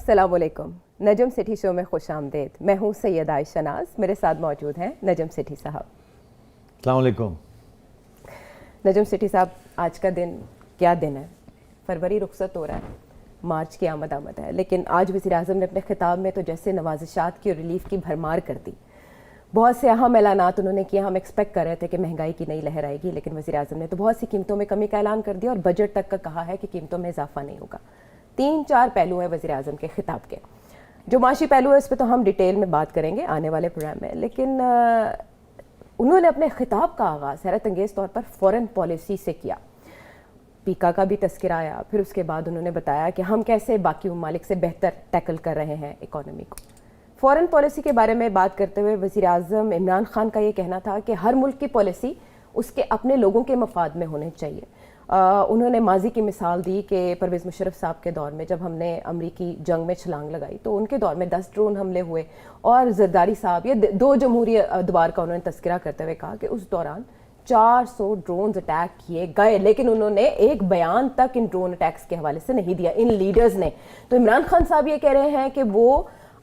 अस्सलाम वालेकुम। नजम city show में खुश आमदेद। मैं हूँ सैयद आयशा नाज, मेरे साथ मौजूद हैं नजम सिटी साहब। अस्सलाम वालेकुम। नजम सिटी साहब, आज का दिन क्या दिन है? फरवरी रुखसत हो रहा है, मार्च की आमद है, लेकिन आज वज़ीर-ए-आज़म ने अपने खिताब में तो जैसे नवाजिशात की और रिलीफ की भरमार कर दी। बहुत से अहम ऐलानात उन्होंने किए। हम एक्सपेक्ट कर रहे थे कि महंगाई की नई लहर आएगी, लेकिन वज़ीर-ए-आज़म ने तो बहुत सी कीमतों में कमी का ऐलान कर दिया और बजट तक का कहा है कि कीमतों में इजाफा नहीं होगा। 3-4 पहलू हैं वज़ीर-ए-आज़म के खिताब के। जो माशी पहलू है, इस पर तो हम डिटेल में बात करेंगे आने वाले प्रोग्राम में, लेकिन उन्होंने अपने खिताब का आगाज़ हैरत अंगेज़ तौर पर फ़ॉरेन पॉलिसी से किया। पीका का भी तस्करा आया, फिर उसके बाद उन्होंने बताया कि हम कैसे बाकी ममालिक से बेहतर टैकल कर रहे हैं इकॉनमी को। फ़ॉरेन पॉलिसी के बारे में बात करते हुए वज़ीर-ए-आज़म इमरान खान का ये कहना था कि हर मुल्क की पॉलिसी उसके अपने लोगों के मफाद में होने चाहिए। उन्होंने माजी की मिसाल दी कि परवेज़ मुशर्रफ साहब के दौर में जब हमने अमरीकी जंग में छलांग लगाई तो उनके दौर में 10 ड्रोन हमले हुए, और जरदारी साहब ये 2 जमहूरी अदवार का उन्होंने तस्करा करते हुए कहा कि उस दौरान 400 ड्रोन्स अटैक किए गए, लेकिन उन्होंने एक बयान तक इन ड्रोन अटैक्स के हवाले से नहीं दिया इन लीडर्स ने। तो इमरान खान साहब ये कह रहे हैं कि वो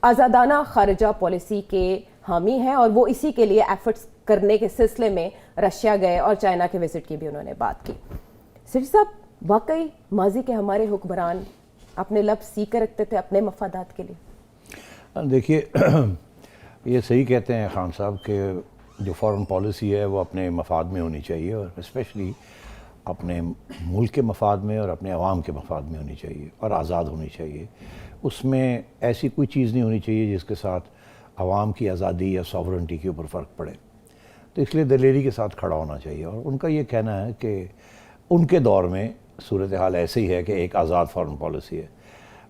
आज़ादाना खारजा पॉलिसी के हामी हैं और वो इसी के लिए एफर्ट्स करने के सिलसिले में रशिया गए और चाइना के विजिट की भी उन्होंने बात की। सिटी साहब, वाकई माजी के हमारे हुक्मरान अपने लफ्ज़ सीकर रखते थे अपने मफादात के लिए? देखिए, ये सही कहते हैं खान साहब कि जो फ़ॉरेन पॉलिसी है वो अपने मफाद में होनी चाहिए, और स्पेशली अपने मुल्क के मफाद में और अपने अवाम के मफाद में होनी चाहिए और आज़ाद होनी चाहिए। उसमें ऐसी कोई चीज़ नहीं होनी चाहिए जिसके साथ अवाम की आज़ादी या सॉवरेंटी के ऊपर फ़र्क पड़े। तो इसलिए दलेरी के साथ खड़ा होना चाहिए। और उनका ये कहना है कि उनके दौर में सूरत हाल ऐसे ही है कि एक आज़ाद फ़ॉरेन पॉलिसी है,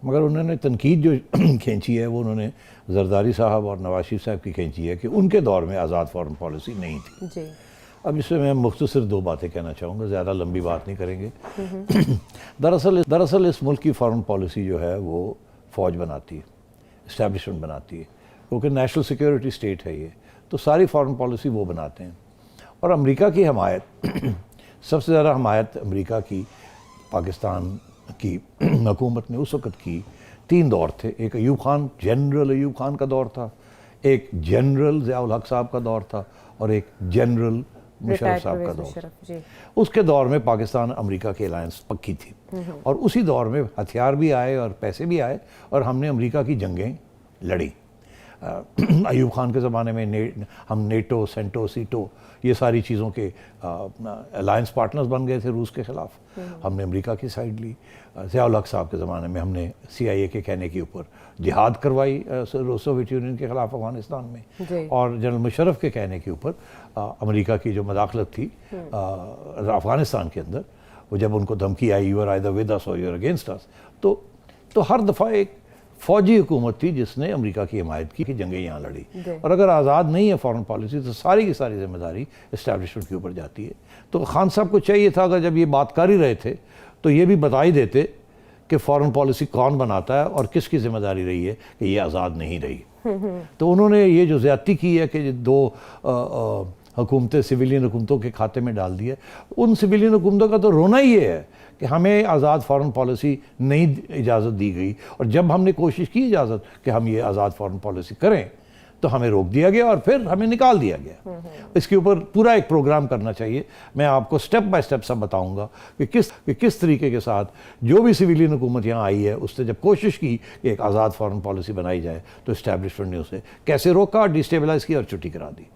मगर उन्होंने तनकीद जो खींची है वो उन्होंने जरदारी साहब और नवाज शरीफ साहब की खींची है कि उनके दौर में आज़ाद फ़ॉरेन पॉलिसी नहीं थी जी। अब इसमें मैं मुख्तसर 2 बातें कहना चाहूँगा, ज़्यादा लंबी बात नहीं करेंगे। दरअसल इस मुल्क की फ़ॉरेन पॉलिसी जो है वो फ़ौज बनाती है, इस्टेब्लिशमेंट बनाती है, क्योंकि नेशनल सिक्योरिटी स्टेट है ये, तो सारी फ़ॉरेन पॉलिसी वो बनाते हैं। और अमेरिका की हमायत सबसे ज़्यादा हमायत अमेरिका की पाकिस्तान की हुकूमत ने उस वक़्त की 3 दौर थे। एक अयूब खान, जनरल अयूब खान का दौर था, एक जनरल ज़िया-उल हक साहब का दौर था, और एक जनरल मुशर्रफ साहब का दौर था। उसके दौर में पाकिस्तान अमेरिका की अलायंस पक्की थी, और उसी दौर में हथियार भी आए और पैसे भी आए, और हमने अमेरिका की जंगें लड़ी। अयूब खान के ज़माने में हम नेटो, सेंटो, सीटो, ये सारी चीज़ों के अलायंस पार्टनर्स बन गए थे रूस के ख़िलाफ़। हमने अमेरिका की साइड ली। ज़िया-उल हक साहब के ज़माने में हमने CIA के कहने के ऊपर जिहाद करवाई सोवियत यूनियन के ख़िलाफ़ अफ़गानिस्तान में, और जनरल मुशर्रफ के कहने के ऊपर अमेरिका की जो मदाखलत थी अफ़गानिस्तान के अंदर, वो जब उनको धमकी आई, you are either with us or you are against us, तो हर दफ़ा एक फ़ौजी हुकूमत थी जिसने अमेरिका की हिमायत की कि जंगें यहाँ लड़ी। और अगर आज़ाद नहीं है फ़ॉरेन पॉलिसी तो सारी की सारी जिम्मेदारी इस्टेब्लिशमेंट के ऊपर जाती है। तो खान साहब को चाहिए था, अगर जब ये बात कर ही रहे थे तो ये भी बता ही देते कि फ़ॉरेन पॉलिसी कौन बनाता है और किसकी जिम्मेदारी रही है कि ये आज़ाद नहीं रही। तो उन्होंने ये जो ज़्यादती की है कि 2 हुकूमतें सिविलियन हुकूमतों के खाते में डाल दी है, उन सिविलियन हुकूमतों का तो रोना ही ये है कि हमें आज़ाद फ़ॉरेन पॉलिसी नहीं इजाज़त दी गई, और जब हमने कोशिश की इजाज़त कि हम ये आज़ाद फ़ॉरेन पॉलिसी करें तो हमें रोक दिया गया और फिर हमें निकाल दिया गया। इसके ऊपर पूरा एक प्रोग्राम करना चाहिए। मैं आपको स्टेप बाय स्टेप सब बताऊंगा कि किस तरीके के साथ जो भी सिविलियन हुकूमत यहाँ आई है उसने जब कोशिश की कि एक आज़ाद फ़ॉरेन पॉलिसी बनाई जाए तो इस्टेब्लिशमेंट ने उसे कैसे रोका, डिस्टेबलाइज़ किया और छुट्टी करा दी।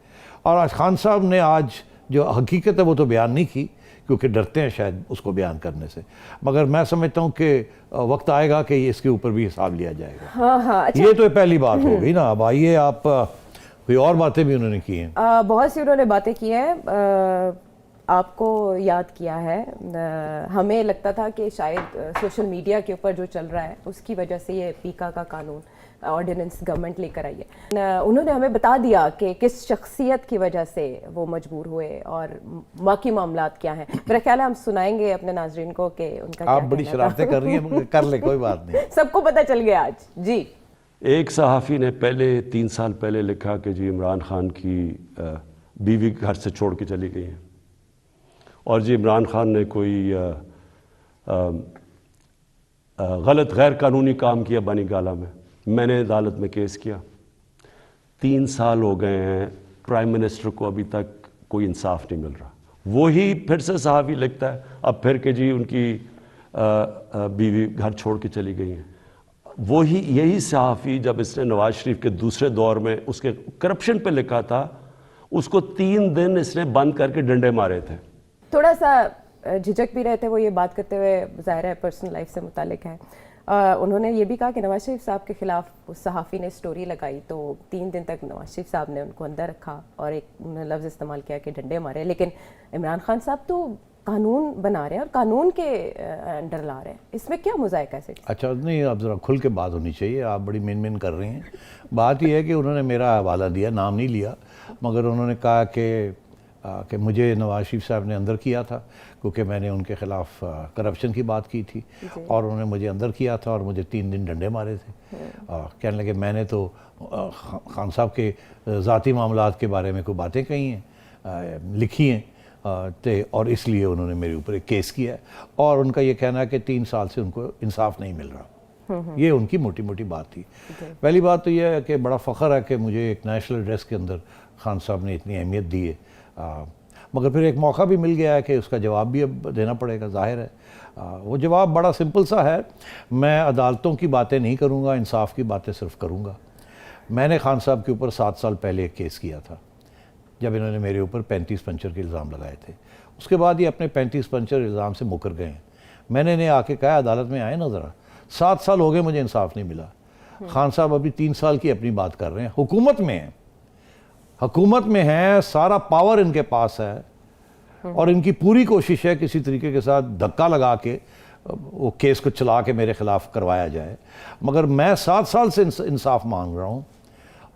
और आज खान साहब ने आज जो हकीकत है वो तो बयान नहीं की, क्योंकि डरते हैं शायद उसको बयान करने से, मगर मैं समझता हूँ कि वक्त आएगा कि इसके ऊपर भी हिसाब लिया जाएगा। हाँ, अच्छा। ये तो पहली बात हो गई ना। अब आइए, आप कोई और बातें भी उन्होंने की हैं। बहुत सी उन्होंने बातें की हैं। आपको याद किया है, हमें लगता था कि शायद सोशल मीडिया के ऊपर जो चल रहा है उसकी वजह से ये पीका का कानून ऑर्डिनेंस गवर्नमेंट लेकर आई है। उन्होंने हमें बता दिया कि किस शख्सियत की वजह से वो मजबूर हुए और बाकी मामलात क्या हैं। मेरा ख्याल है हम सुनाएंगे अपने नाजरीन को कि उनका आप बड़ी शरारतें कर रही हैं, कर ले, कोई बात नहीं। सबको पता चल गया आज जी। एक सहाफ़ी ने 3 साल पहले लिखा कि जी इमरान खान की बीवी घर से छोड़ के चली गई हैं, और जी इमरान खान ने कोई गलत गैर कानूनी काम किया बनी गाला में। मैंने अदालत में केस किया, 3 साल हो गए हैं, प्राइम मिनिस्टर को अभी तक कोई इंसाफ नहीं मिल रहा। वही फिर से सहाफ़ी लिखता है अब फिर के जी उनकी बीवी घर छोड़ के चली गई हैं। वही यही सहाफ़ी जब इसने नवाज शरीफ के दूसरे दौर में उसके करप्शन पे लिखा था, उसको 3 दिन इसने बंद करके डंडे मारे थे। थोड़ा सा झिझक भी रहे थे वो ये बात करते हुए, ज़ाहिर है पर्सनल लाइफ से मुतालिक है। उन्होंने ये भी कहा कि नवाज शरीफ साहब के खिलाफ उस सहाफ़ी ने स्टोरी लगाई तो 3 दिन तक नवाज शरीफ साहब ने उनको अंदर रखा और एक लफ्ज़ इस्तेमाल किया कि डंडे मारे। लेकिन इमरान खान साहब तो कानून बना रहे हैं और कानून के अंडर ला रहे हैं, इसमें क्या मुज़ायका है? अच्छा नहीं, आप ज़रा खुल के बात होनी चाहिए, आप बड़ी मेन कर रही हैं। बात यह है कि उन्होंने मेरा हवाला दिया, नाम नहीं लिया, मगर उन्होंने कहा कि मुझे नवाज शरीफ साहब ने अंदर किया था क्योंकि मैंने उनके ख़िलाफ़ करप्शन की बात की थी और उन्होंने मुझे अंदर किया था और मुझे 3 दिन डंडे मारे थे। कहने लगे मैंने तो खान साहब के ज़ाती मामलात के बारे में कोई बातें कही हैं, लिखी हैं, और इसलिए उन्होंने मेरे ऊपर एक केस किया है और उनका ये कहना है कि 3 साल से उनको इंसाफ नहीं मिल रहा। ये उनकी मोटी मोटी बात थी। पहली बात तो यह है कि बड़ा फ़ख्र है कि मुझे एक नेशनल एड्रेस के अंदर खान साहब ने इतनी अहमियत दी है, मगर फिर एक मौका भी मिल गया है कि उसका जवाब भी अब देना पड़ेगा। ज़ाहिर है वो जवाब बड़ा सिंपल सा है, मैं अदालतों की बातें नहीं करूँगा, इंसाफ की बातें सिर्फ करूँगा। मैंने खान साहब के ऊपर 7 साल पहले एक केस किया था जब इन्होंने मेरे ऊपर 35 पंचर के इल्ज़ाम लगाए थे। उसके बाद ये अपने 35 पंचर इल्ज़ाम से मुकर गए हैं। मैंने इन्हें आके कहा अदालत में आए ना ज़रा, 7 साल हो गए मुझे इंसाफ नहीं मिला। खान साहब अभी 3 साल की अपनी बात कर रहे हैं, हुकूमत में हैं, हुकूमत में हैं, सारा पावर इनके पास है और इनकी पूरी कोशिश है किसी तरीके के साथ धक्का लगा के वो केस को चला के मेरे ख़िलाफ़ करवाया जाए। मगर मैं 7 साल से इंसाफ मांग रहा हूँ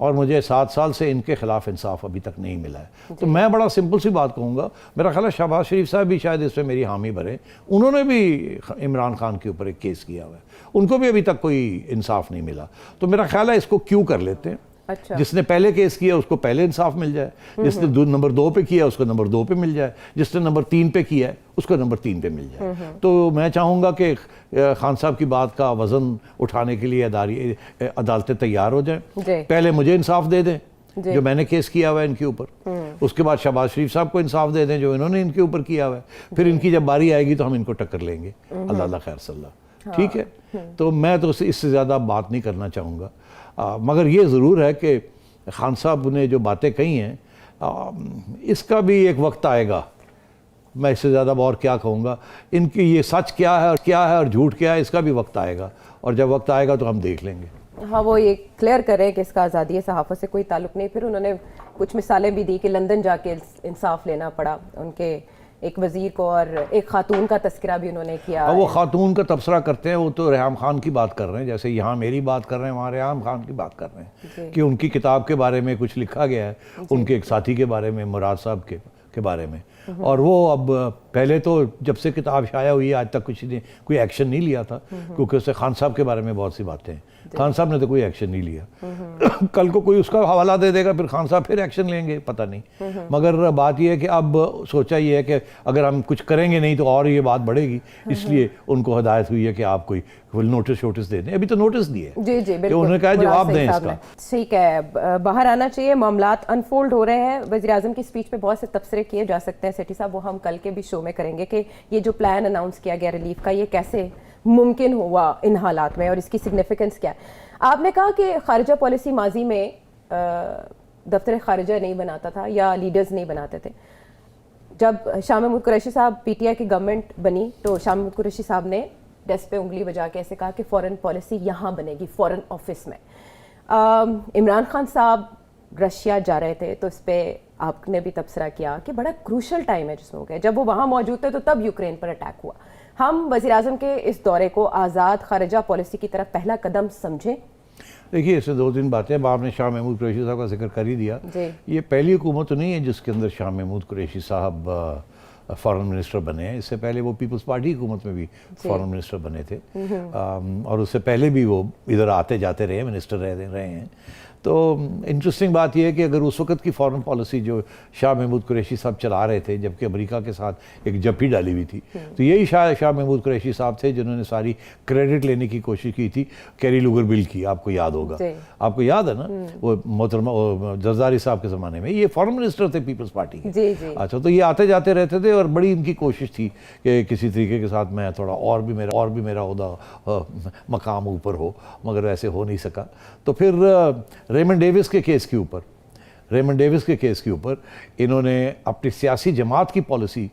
और मुझे 7 साल से इनके ख़िलाफ़ इंसाफ अभी तक नहीं मिला है। तो मैं बड़ा सिंपल सी बात कहूँगा, मेरा ख्याल है शहबाज शरीफ साहब भी शायद इस पर मेरी हामी भरें, उन्होंने भी इमरान खान के ऊपर एक केस किया हुआ है, उनको भी अभी तक कोई इंसाफ नहीं मिला। तो मेरा ख्याल है इसको क्यों कर लेते हैं। अच्छा। जिसने पहले केस किया उसको पहले इंसाफ मिल जाए, जिसने नंबर 2 पे किया उसको नंबर 2 पे मिल जाए, जिसने नंबर 3 पे किया है उसको नंबर 3 पे मिल जाए। तो मैं चाहूँगा कि खान साहब की बात का वज़न उठाने के लिए अदालतें तैयार हो जाएं। पहले मुझे इंसाफ दे दें जो मैंने केस किया हुआ है इनके ऊपर, उसके बाद शहबाज शरीफ साहब को इंसाफ दे दें जो इन्होंने इनके ऊपर किया हुआ है। फिर इनकी जब बारी आएगी तो हम इनको टक्कर लेंगे। अल्लाह खैर सल्ला। ठीक है, तो मैं तो इससे ज़्यादा बात नहीं करना चाहूँगा, मगर ये ज़रूर है कि खान साहब ने जो बातें कही हैं इसका भी एक वक्त आएगा। मैं इससे ज़्यादा और क्या कहूँगा, इनकी ये सच क्या है और झूठ क्या है, इसका भी वक्त आएगा और जब वक्त आएगा तो हम देख लेंगे। हाँ, वो ये क्लियर करें कि इसका आज़ादी सहाफ़त से कोई ताल्लुक़ नहीं। फिर उन्होंने कुछ मिसालें भी दी कि लंदन जाके इंसाफ लेना पड़ा उनके एक वज़ीर को और एक खातून का तस्करा भी उन्होंने किया। वो खातून का तबसरा करते हैं, वो तो रेहाम खान की बात कर रहे हैं, जैसे यहाँ मेरी बात कर रहे हैं वहाँ रेहाम खान की बात कर रहे हैं कि उनकी किताब के बारे में कुछ लिखा गया है, उनके एक साथी के बारे में, मुराद साहब के बारे में, और वो अब पहले तो जब से किताब शाया हुई है आज तक कुछ ने कोई एक्शन नहीं लिया था क्योंकि उससे खान साहब के बारे में बहुत सी बातें हैं, खान साहब ने तो कोई एक्शन नहीं लिया। कल को कोई उसका हवाला दे देगा फिर खान साहब फिर एक्शन लेंगे, पता नहीं। मगर बात यह है कि अब सोचा ये है कि अगर हम कुछ करेंगे नहीं तो और ये बात बढ़ेगी, इसलिए उनको हिदायत हुई है कि आप कोई नोटिस दे दें। अभी तो नोटिस दिए, जी जी बिल्कुल, उन्होंने कहा जवाब दें इसका। ठीक है, बाहर आना चाहिए, मामलात अनफोल्ड हो रहे हैं। वज़ीर आज़म की स्पीच पे बहुत से तबसरे किए जा सकते हैं सेठी साहब, वो हम कल के भी शो में करेंगे कि ये जो प्लान अनाउंस किया गया रिलीफ का, ये कैसे मुमकिन हुआ इन हालात में और इसकी सिग्निफिकेंस क्या है। आपने कहा कि खारिजा पॉलिसी माजी में दफ्तर खारिजा नहीं बनाता था या लीडर्स नहीं बनाते थे। जब शाह महमूद कुरैशी साहब PTI की गवर्नमेंट बनी तो शाह महमूद कुरैशी साहब ने डेस्क पे उंगली बजा के ऐसे कहा कि फॉरेन पॉलिसी यहाँ बनेगी, फॉरेन ऑफिस में। इमरान खान साहब रशिया जा रहे थे तो इस पर आपने भी तबसरा किया कि बड़ा क्रूशल टाइम है जिसमें हो गया, जब वो वहाँ मौजूद थे तो तब यूक्रेन पर अटैक हुआ। हम वज़ीर आज़म के इस दौरे को आज़ाद खारिजा पॉलिसी की तरफ पहला कदम समझें। देखिए, इससे 2-3 बातें। आपने शाह महमूद कुरैशी साहब का जिक्र कर ही दिया। ये पहली हुकूमत तो नहीं है जिसके अंदर शाह महमूद कुरैशी साहब फॉरेन मिनिस्टर बने हैं। इससे पहले वो पीपल्स पार्टी हुकूमत में भी फॉरेन मिनिस्टर बने थे और उससे पहले भी वो इधर आते जाते रहे, मिनिस्टर रहे हैं। तो इंटरेस्टिंग बात यह है कि अगर उस वक्त की फॉरेन पॉलिसी जो शाह महमूद कुरैशी साहब चला रहे थे, जबकि अमेरिका के साथ एक जप्पी डाली हुई थी, तो यही शाह महमूद कुरैशी साहब थे जिन्होंने सारी क्रेडिट लेने की कोशिश की थी कैरी लुगर बिल की, आपको याद होगा, आपको याद है ना, वो मोहतरमा जरदारी साहब के ज़माने में ये फॉरेन मिनिस्टर थे पीपल्स पार्टी के। अच्छा, तो ये आते जाते रहते थे और बड़ी इनकी कोशिश थी कि किसी तरीके के साथ मैं थोड़ा और भी मेरा ओहदा मकाम ऊपर हो, मगर ऐसे हो नहीं सका। तो फिर रेमंड डेविस के केस के ऊपर इन्होंने अपनी सियासी जमात की पॉलिसी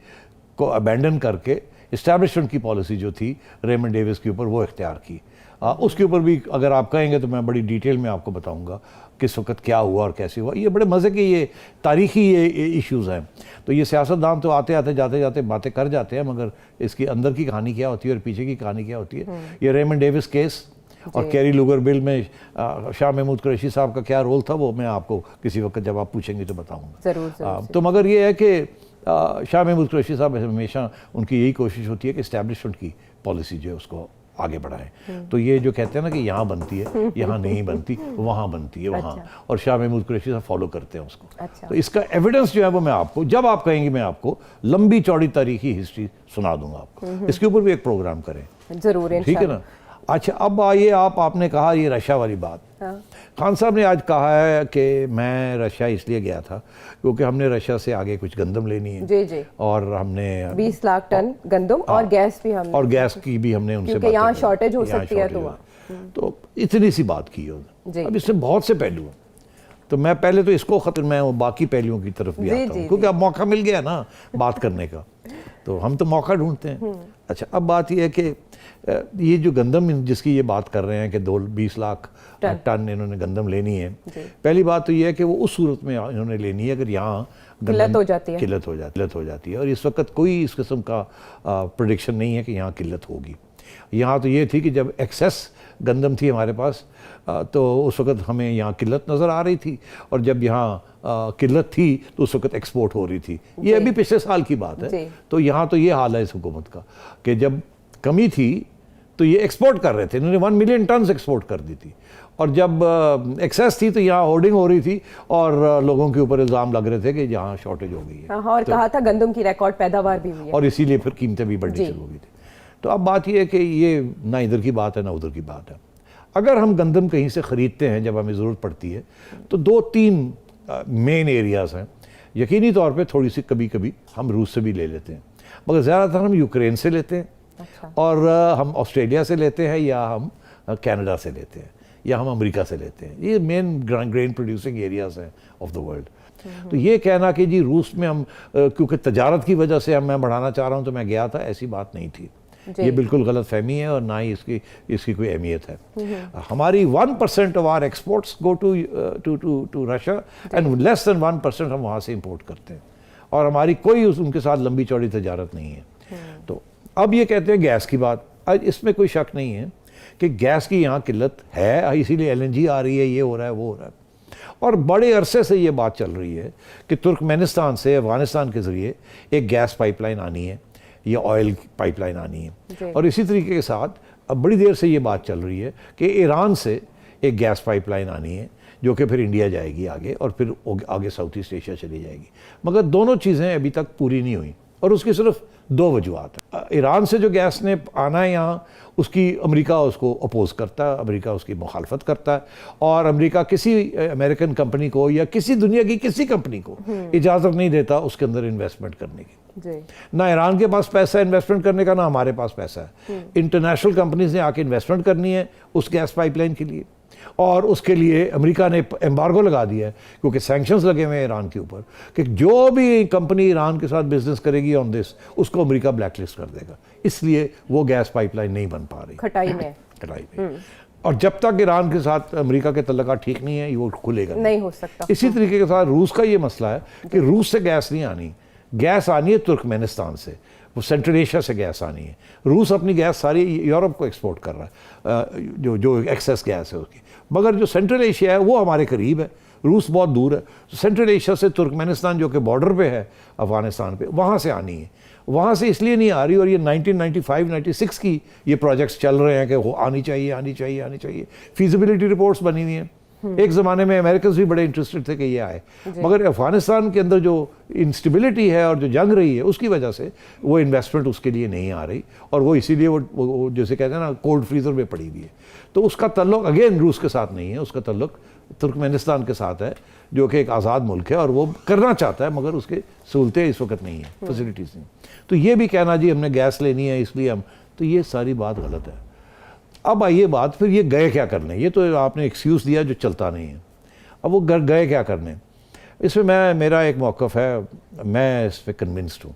को अबैंडन करके इस्टेब्लिशमेंट की पॉलिसी जो थी रेमंड डेविस के ऊपर वो इख्तियार की। उसके ऊपर भी अगर आप कहेंगे तो मैं बड़ी डिटेल में आपको बताऊंगा किस वक्त क्या हुआ और कैसे हुआ। ये बड़े मज़े के ये तारीखी ये इश्यूज़ हैं। तो ये सियासतदान तो आते आते जाते जाते बातें कर जाते हैं, मगर इसकी अंदर की कहानी क्या होती है और पीछे की कहानी क्या होती है। ये रेमंड डेविस केस और कैरी लुगर बिल में शाह महमूद कुरैशी साहब का क्या रोल था वो मैं आपको किसी वक्त जब आप पूछेंगे तो बताऊँगा। ज़रूर। तो मगर ये है कि शाह महमूद कुरैशी साहब हमेशा उनकी यही कोशिश होती है कि इस्टेब्लिशमेंट की पॉलिसी जो है उसको आगे बढ़ाएं। तो ये जो कहते हैं ना कि यहाँ बनती है, यहाँ नहीं बनती, वहाँ बनती है, वहाँ। और शाह महमूद कुरैशी साहब फॉलो करते हैं उसको। तो इसका एविडेंस जो है वो मैं आपको, जब आप कहेंगे मैं आपको लंबी चौड़ी तारीखी हिस्ट्री सुना दूंगा आपको। इसके ऊपर भी एक प्रोग्राम करें जरूर, ठीक है ना। अच्छा, अब आइए, आपने कहा ये रशिया वाली बात। खान साहब ने आज कहा है कि मैं रशिया इसलिए गया था क्योंकि हमने रशिया से आगे कुछ गंदम लेनी है। जी। और हमने 20 लाख टन गंदम और गैस भी हमने, और गैस की भी हमने उनसे क्योंकि यहाँ शॉर्टेज हो सकती है। तो इतनी सी बात की है। अब इससे बहुत से पहलू हैं, तो मैं पहले तो इसको खत्म, मैं बाकी पहलुओं की तरफ भी आता हूँ, क्योंकि अब मौका मिल गया ना बात करने का, तो हम तो मौका ढूंढते हैं। अच्छा, अब बात यह है कि ये जो गंदम जिसकी ये बात कर रहे हैं कि 20 लाख टन इन्होंने गंदम लेनी है, पहली बात तो ये है कि वो उस सूरत में इन्होंने लेनी है अगर यहाँ किल्लत हो जाती है। और इस वक्त कोई इस किस्म का प्रेडिक्शन नहीं है कि यहाँ किल्लत होगी। यहाँ तो ये थी कि जब एक्सेस गंदम थी हमारे पास तो उस वक्त हमें यहाँ किल्लत नज़र आ रही थी, और जब यहाँ किल्लत थी तो उस वक्त एक्सपोर्ट हो रही थी। ये अभी पिछले साल की बात है। तो यहाँ तो ये हाल है इस हुकूमत का कि जब कमी थी तो ये एक्सपोर्ट कर रहे थे, इन्होंने 1 मिलियन टन एक्सपोर्ट कर दी थी, और जब एक्सेस थी तो यहाँ होर्डिंग हो रही थी और लोगों के ऊपर इल्ज़ाम लग रहे थे कि यहाँ शॉर्टेज हो गई है। और तो कहा था गंदम की रिकॉर्ड पैदावार भी हुई है, और इसीलिए फिर कीमतें भी बढ़नी शुरू हो गई थी। तो अब बात यह है कि ये ना इधर की बात है ना उधर की बात है। अगर हम गंदम कहीं से ख़रीदते हैं जब हमें ज़रूरत पड़ती है तो 2-3 मेन एरियाज़ हैं। यकीनी तौर पे थोड़ी सी कभी कभी हम रूस से भी ले लेते हैं, मगर ज़्यादातर हम यूक्रेन से लेते हैं। और हम ऑस्ट्रेलिया से लेते हैं, या हम कनाडा से लेते हैं, या हम अमेरिका से लेते हैं। ये मेन ग्रेन प्रोड्यूसिंग एरियाज़ हैं ऑफ द वर्ल्ड। तो ये कहना कि जी रूस में हम क्योंकि तजारत की वजह से मैं बढ़ाना चाह रहा हूँ तो मैं गया था, ऐसी बात नहीं थी। ये बिल्कुल गलत फहमी है और ना ही इसकी कोई अहमियत है। हमारी 1% of our exports go to Russia and less than 1% हम वहाँ से इंपोर्ट करते हैं, और हमारी कोई उनके साथ लंबी चौड़ी तजारत नहीं है। तो अब ये कहते हैं गैस की बात, इसमें कोई शक नहीं है कि गैस की यहाँ किल्लत है, इसीलिए LNG आ रही है, ये हो रहा है, वो हो रहा है। और बड़े अरसे से ये बात चल रही है कि तुर्कमेनिस्तान से अफगानिस्तान के ज़रिए एक गैस पाइपलाइन आनी है या ऑयल पाइपलाइन आनी है। और इसी तरीके के साथ अब बड़ी देर से ये बात चल रही है कि ईरान से एक गैस पाइपलाइन आनी है जो कि फिर इंडिया जाएगी आगे, और फिर आगे साउथ ईस्ट एशिया चली जाएगी। मगर दोनों चीज़ें अभी तक पूरी नहीं हुई, और उसकी सिर्फ 2 वजूहत है। ईरान से जो गैस ने आना है यहाँ, उसकी अमेरिका उसको अपोज करता है, अमेरिका उसकी मुखालफत करता है, और अमेरिका किसी अमेरिकन कंपनी को या किसी दुनिया की किसी कंपनी को इजाज़त नहीं देता उसके अंदर इन्वेस्टमेंट करने की। ना ईरान के पास पैसा है इन्वेस्टमेंट करने का, ना हमारे पास पैसा है। इंटरनेशनल कंपनीज ने आके इन्वेस्टमेंट करनी है उस गैस पाइपलाइन के लिए, और उसके लिए अमेरिका ने एम्बार्गो लगा दिया है, क्योंकि सैंक्शंस लगे हुए हैं ईरान के ऊपर कि जो भी कंपनी ईरान के साथ बिजनेस करेगी ऑन दिस, उसको अमेरिका ब्लैकलिस्ट कर देगा। इसलिए वो गैस पाइपलाइन नहीं बन पा रही खटाई में। और जब तक ईरान के साथ अमेरिका के तल्लुकात ठीक नहीं है, वो खुलेगा नहीं हो सकता। इसी तरीके के साथ रूस का ये मसला है कि रूस से गैस नहीं आनी, गैस आनी है तुर्कमेनिस्तान से, वो सेंट्रल एशिया से गैस आनी है। रूस अपनी गैस सारी यूरोप को एक्सपोर्ट कर रहा है, जो एक्सेस गैस है उसकी, मगर जो सेंट्रल एशिया है वो हमारे करीब है, रूस बहुत दूर है। सेंट्रल एशिया से तुर्कमेनिस्तान जो कि बॉर्डर पे है अफगानिस्तान पे, वहाँ से आनी है। वहाँ से इसलिए नहीं आ रही, और ये 1995-96 की ये प्रोजेक्ट्स चल रहे हैं कि वो आनी चाहिए। फीजिबिलिटी रिपोर्ट्स बनी हुई हैं, एक ज़माने में अमेरिकन भी बड़े इंटरेस्टेड थे कि ये आए, मगर अफगानिस्तान के अंदर जो इंस्टेबिलिटी है और जो जंग रही है उसकी वजह से वो इन्वेस्टमेंट उसके लिए नहीं आ रही, और वो इसीलिए वो जैसे कहते हैं ना कोल्ड फ्रीजर में पड़ी हुई है। तो उसका तल्लुक अगेन रूस के साथ नहीं है, उसका तल्लुक तुर्कमेनिस्तान के साथ है, जो कि एक आज़ाद मुल्क है और वो करना चाहता है, मगर उसके सहूलतें इस वक्त नहीं है, फैसिलिटीज़ नहीं। तो ये भी कहना जी हमने गैस लेनी है इसलिए हम, तो ये सारी बात गलत है। अब आइए बात, फिर ये गए क्या करने, ये तो आपने एक्सक्यूज़ दिया जो चलता नहीं है। अब वो गए क्या करने, इसमें मेरा एक मौक़िफ़ है, मैं इस पर कन्विंस्ड हूँ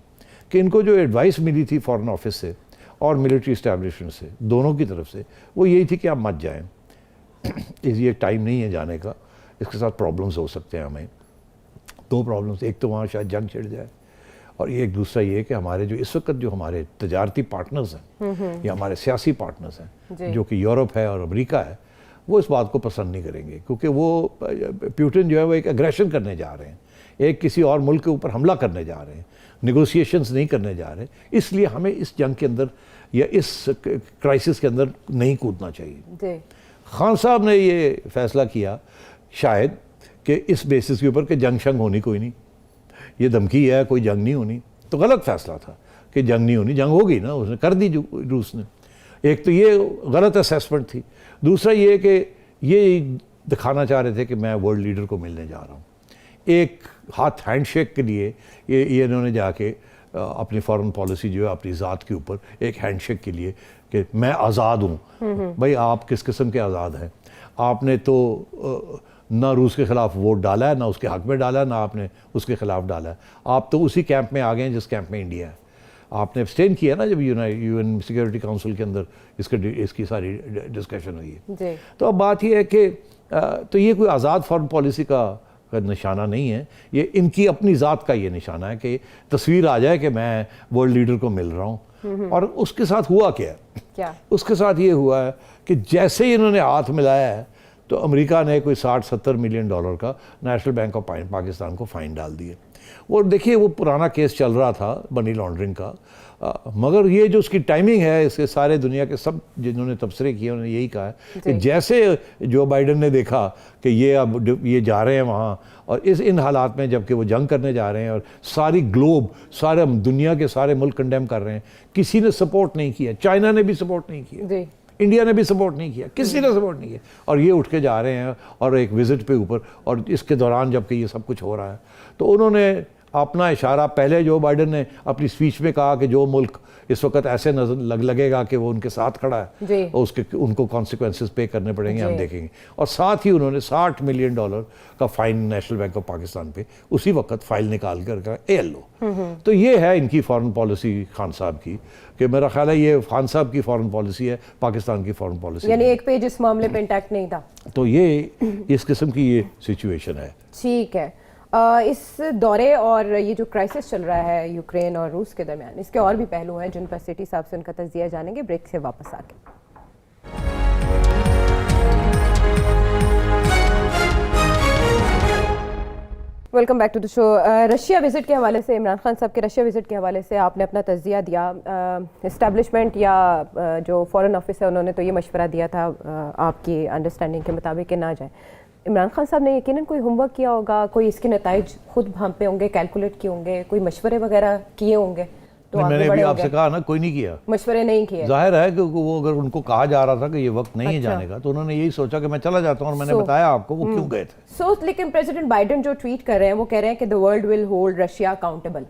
कि इनको जो एडवाइस मिली थी फॉरेन ऑफिस से और मिलिट्री इस्टेब्लिशमेंट से, दोनों की तरफ से, वो यही थी कि आप मत जाएं, ये टाइम नहीं है जाने का, इसके साथ प्रॉब्लम्स हो सकते हैं हमें। दो प्रॉब्लम्स, एक तो वहाँ शायद जंग छिड़ जाए, और एक दूसरा ये कि हमारे जो इस वक्त जो हमारे तजारती पार्टनर्स हैं या हमारे सियासी पार्टनर्स हैं, जो कि यूरोप है और अमेरिका है, वो इस बात को पसंद नहीं करेंगे, क्योंकि वो पुतिन जो है वो एक एग्रेशन करने जा रहे हैं, एक किसी और मुल्क के ऊपर हमला करने जा रहे हैं, नेगोशिएशंस नहीं करने जा रहे, इसलिए हमें इस जंग के अंदर या इस क्राइसिस के अंदर नहीं कूदना चाहिए। खान साहब ने ये फैसला किया शायद कि इस बेसिस के ऊपर कि जंग शंग होनी कोई नहीं, ये धमकी है, कोई जंग नहीं होनी, तो गलत फैसला था कि जंग नहीं होनी, जंग होगी ना, उसने कर दी रूस ने। एक तो ये गलत असेसमेंट थी, दूसरा ये कि ये दिखाना चाह रहे थे कि मैं वर्ल्ड लीडर को मिलने जा रहा हूँ, एक हाथ हैंडशेक के लिए ये इन्होंने जाके अपनी फॉरेन पॉलिसी जो है अपनी ज़ात के ऊपर एक हैंडशेक के लिए कि मैं आज़ाद हूँ। भाई आप किस किस्म के आज़ाद हैं, आपने तो ना रूस के ख़िलाफ़ वोट डाला है, ना उसके हक़ में डाला है, ना आपने उसके ख़िलाफ़ डाला है, आप तो उसी कैंप में आ गए हैं जिस कैंप में इंडिया है। आपने एब्सटेन किया ना जब यूएन सिक्योरिटी काउंसिल के अंदर इसकी सारी डिस्कशन हुई है। तो अब बात यह है कि तो ये कोई आज़ाद फॉरेन पॉलिसी का निशाना नहीं है, ये इनकी अपनी ज़ात का ये निशाना है कि तस्वीर आ जाए कि मैं वर्ल्ड लीडर को मिल रहा हूँ। और उसके साथ हुआ क्या? उसके साथ ये हुआ है कि जैसे ही इन्होंने हाथ मिलाया है तो अमेरिका ने कोई 60-70 मिलियन डॉलर का नेशनल बैंक ऑफ पाकिस्तान को फ़ाइन डाल दिए। और देखिए वो पुराना केस चल रहा था मनी लॉन्ड्रिंग का, मगर ये जो उसकी टाइमिंग है, इसके सारे दुनिया के सब जिन्होंने तबसरे किए उन्होंने यही कहा है कि जैसे जो बाइडन ने देखा कि ये अब ये जा रहे हैं वहाँ, और इन हालात में जबकि वो जंग करने जा रहे हैं और सारी ग्लोब, सारे दुनिया के सारे मुल्क कंडेम कर रहे हैं, किसी ने सपोर्ट नहीं किया, चाइना ने भी सपोर्ट नहीं किया, इंडिया ने भी सपोर्ट नहीं किया, किसी ने सपोर्ट नहीं किया, और ये उठ के जा रहे हैं और एक विज़िट पे ऊपर, और इसके दौरान जबकि ये सब कुछ हो रहा है, तो उन्होंने अपना इशारा, पहले जो बाइडन ने अपनी स्पीच में कहा कि जो मुल्क इस वक्त ऐसे नजर लगेगा कि वो उनके साथ खड़ा है और उनको कॉन्सिक्वेंसेस पे करने पड़ेंगे, हम देखेंगे। और साथ ही उन्होंने $60 मिलियन का fine national bank of Pakistan पे उसी वक्त फाइल निकाल कर कहा ALO। तो ये है इनकी फॉरेन पॉलिसी खान साहब की, कि मेरा ख्याल है ये खान साहब की फॉरेन पॉलिसी है, पाकिस्तान की फॉरेन पॉलिसी, यानी एक पेज इस मामले पे इंटैक्ट नहीं था। तो ये इस किस्म की ये सिचुएशन है। ठीक है, इस दौरे और ये जो क्राइसिस चल रहा है यूक्रेन और रूस के दरमियान, इसके और भी पहलू हैं जिन पर सिटी साहब से उनका तज्जिया जानेंगे ब्रेक से वापस आके। Welcome back to the show. Russia visit के हवाले से, इमरान खान साहब के रशिया विजिट के हवाले से आपने अपना तज्जिया दिया। इस्टेब्लिशमेंट या जो फॉरेन ऑफिस है उन्होंने तो ये मशवरा दिया था आपकी अंडरस्टैंडिंग के मुताबिक कि ना जाए। इमरान खान साहब ने यकीनन कोई होमवर्क किया होगा, कोई इसके नताइज खुद भांपे होंगे, कैलकुलेट किए होंगे, कोई मशवरे वगैरह किए होंगे। तो मैंने भी आपसे कहा ना, कोई नहीं किया, मशवरे नहीं किए। जाहिर है कि वो अगर उनको कहा जा रहा था कि ये वक्त नहीं है जाने का, तो उन्होंने यही सोचा कि मैं चला जाता हूँ, और मैंने बताया आपको वो क्यों गए थे। लेकिन प्रेसिडेंट बाइडेन जो ट्वीट कर रहे हैं वो कह रहे हैं कि the world will hold Russia accountable.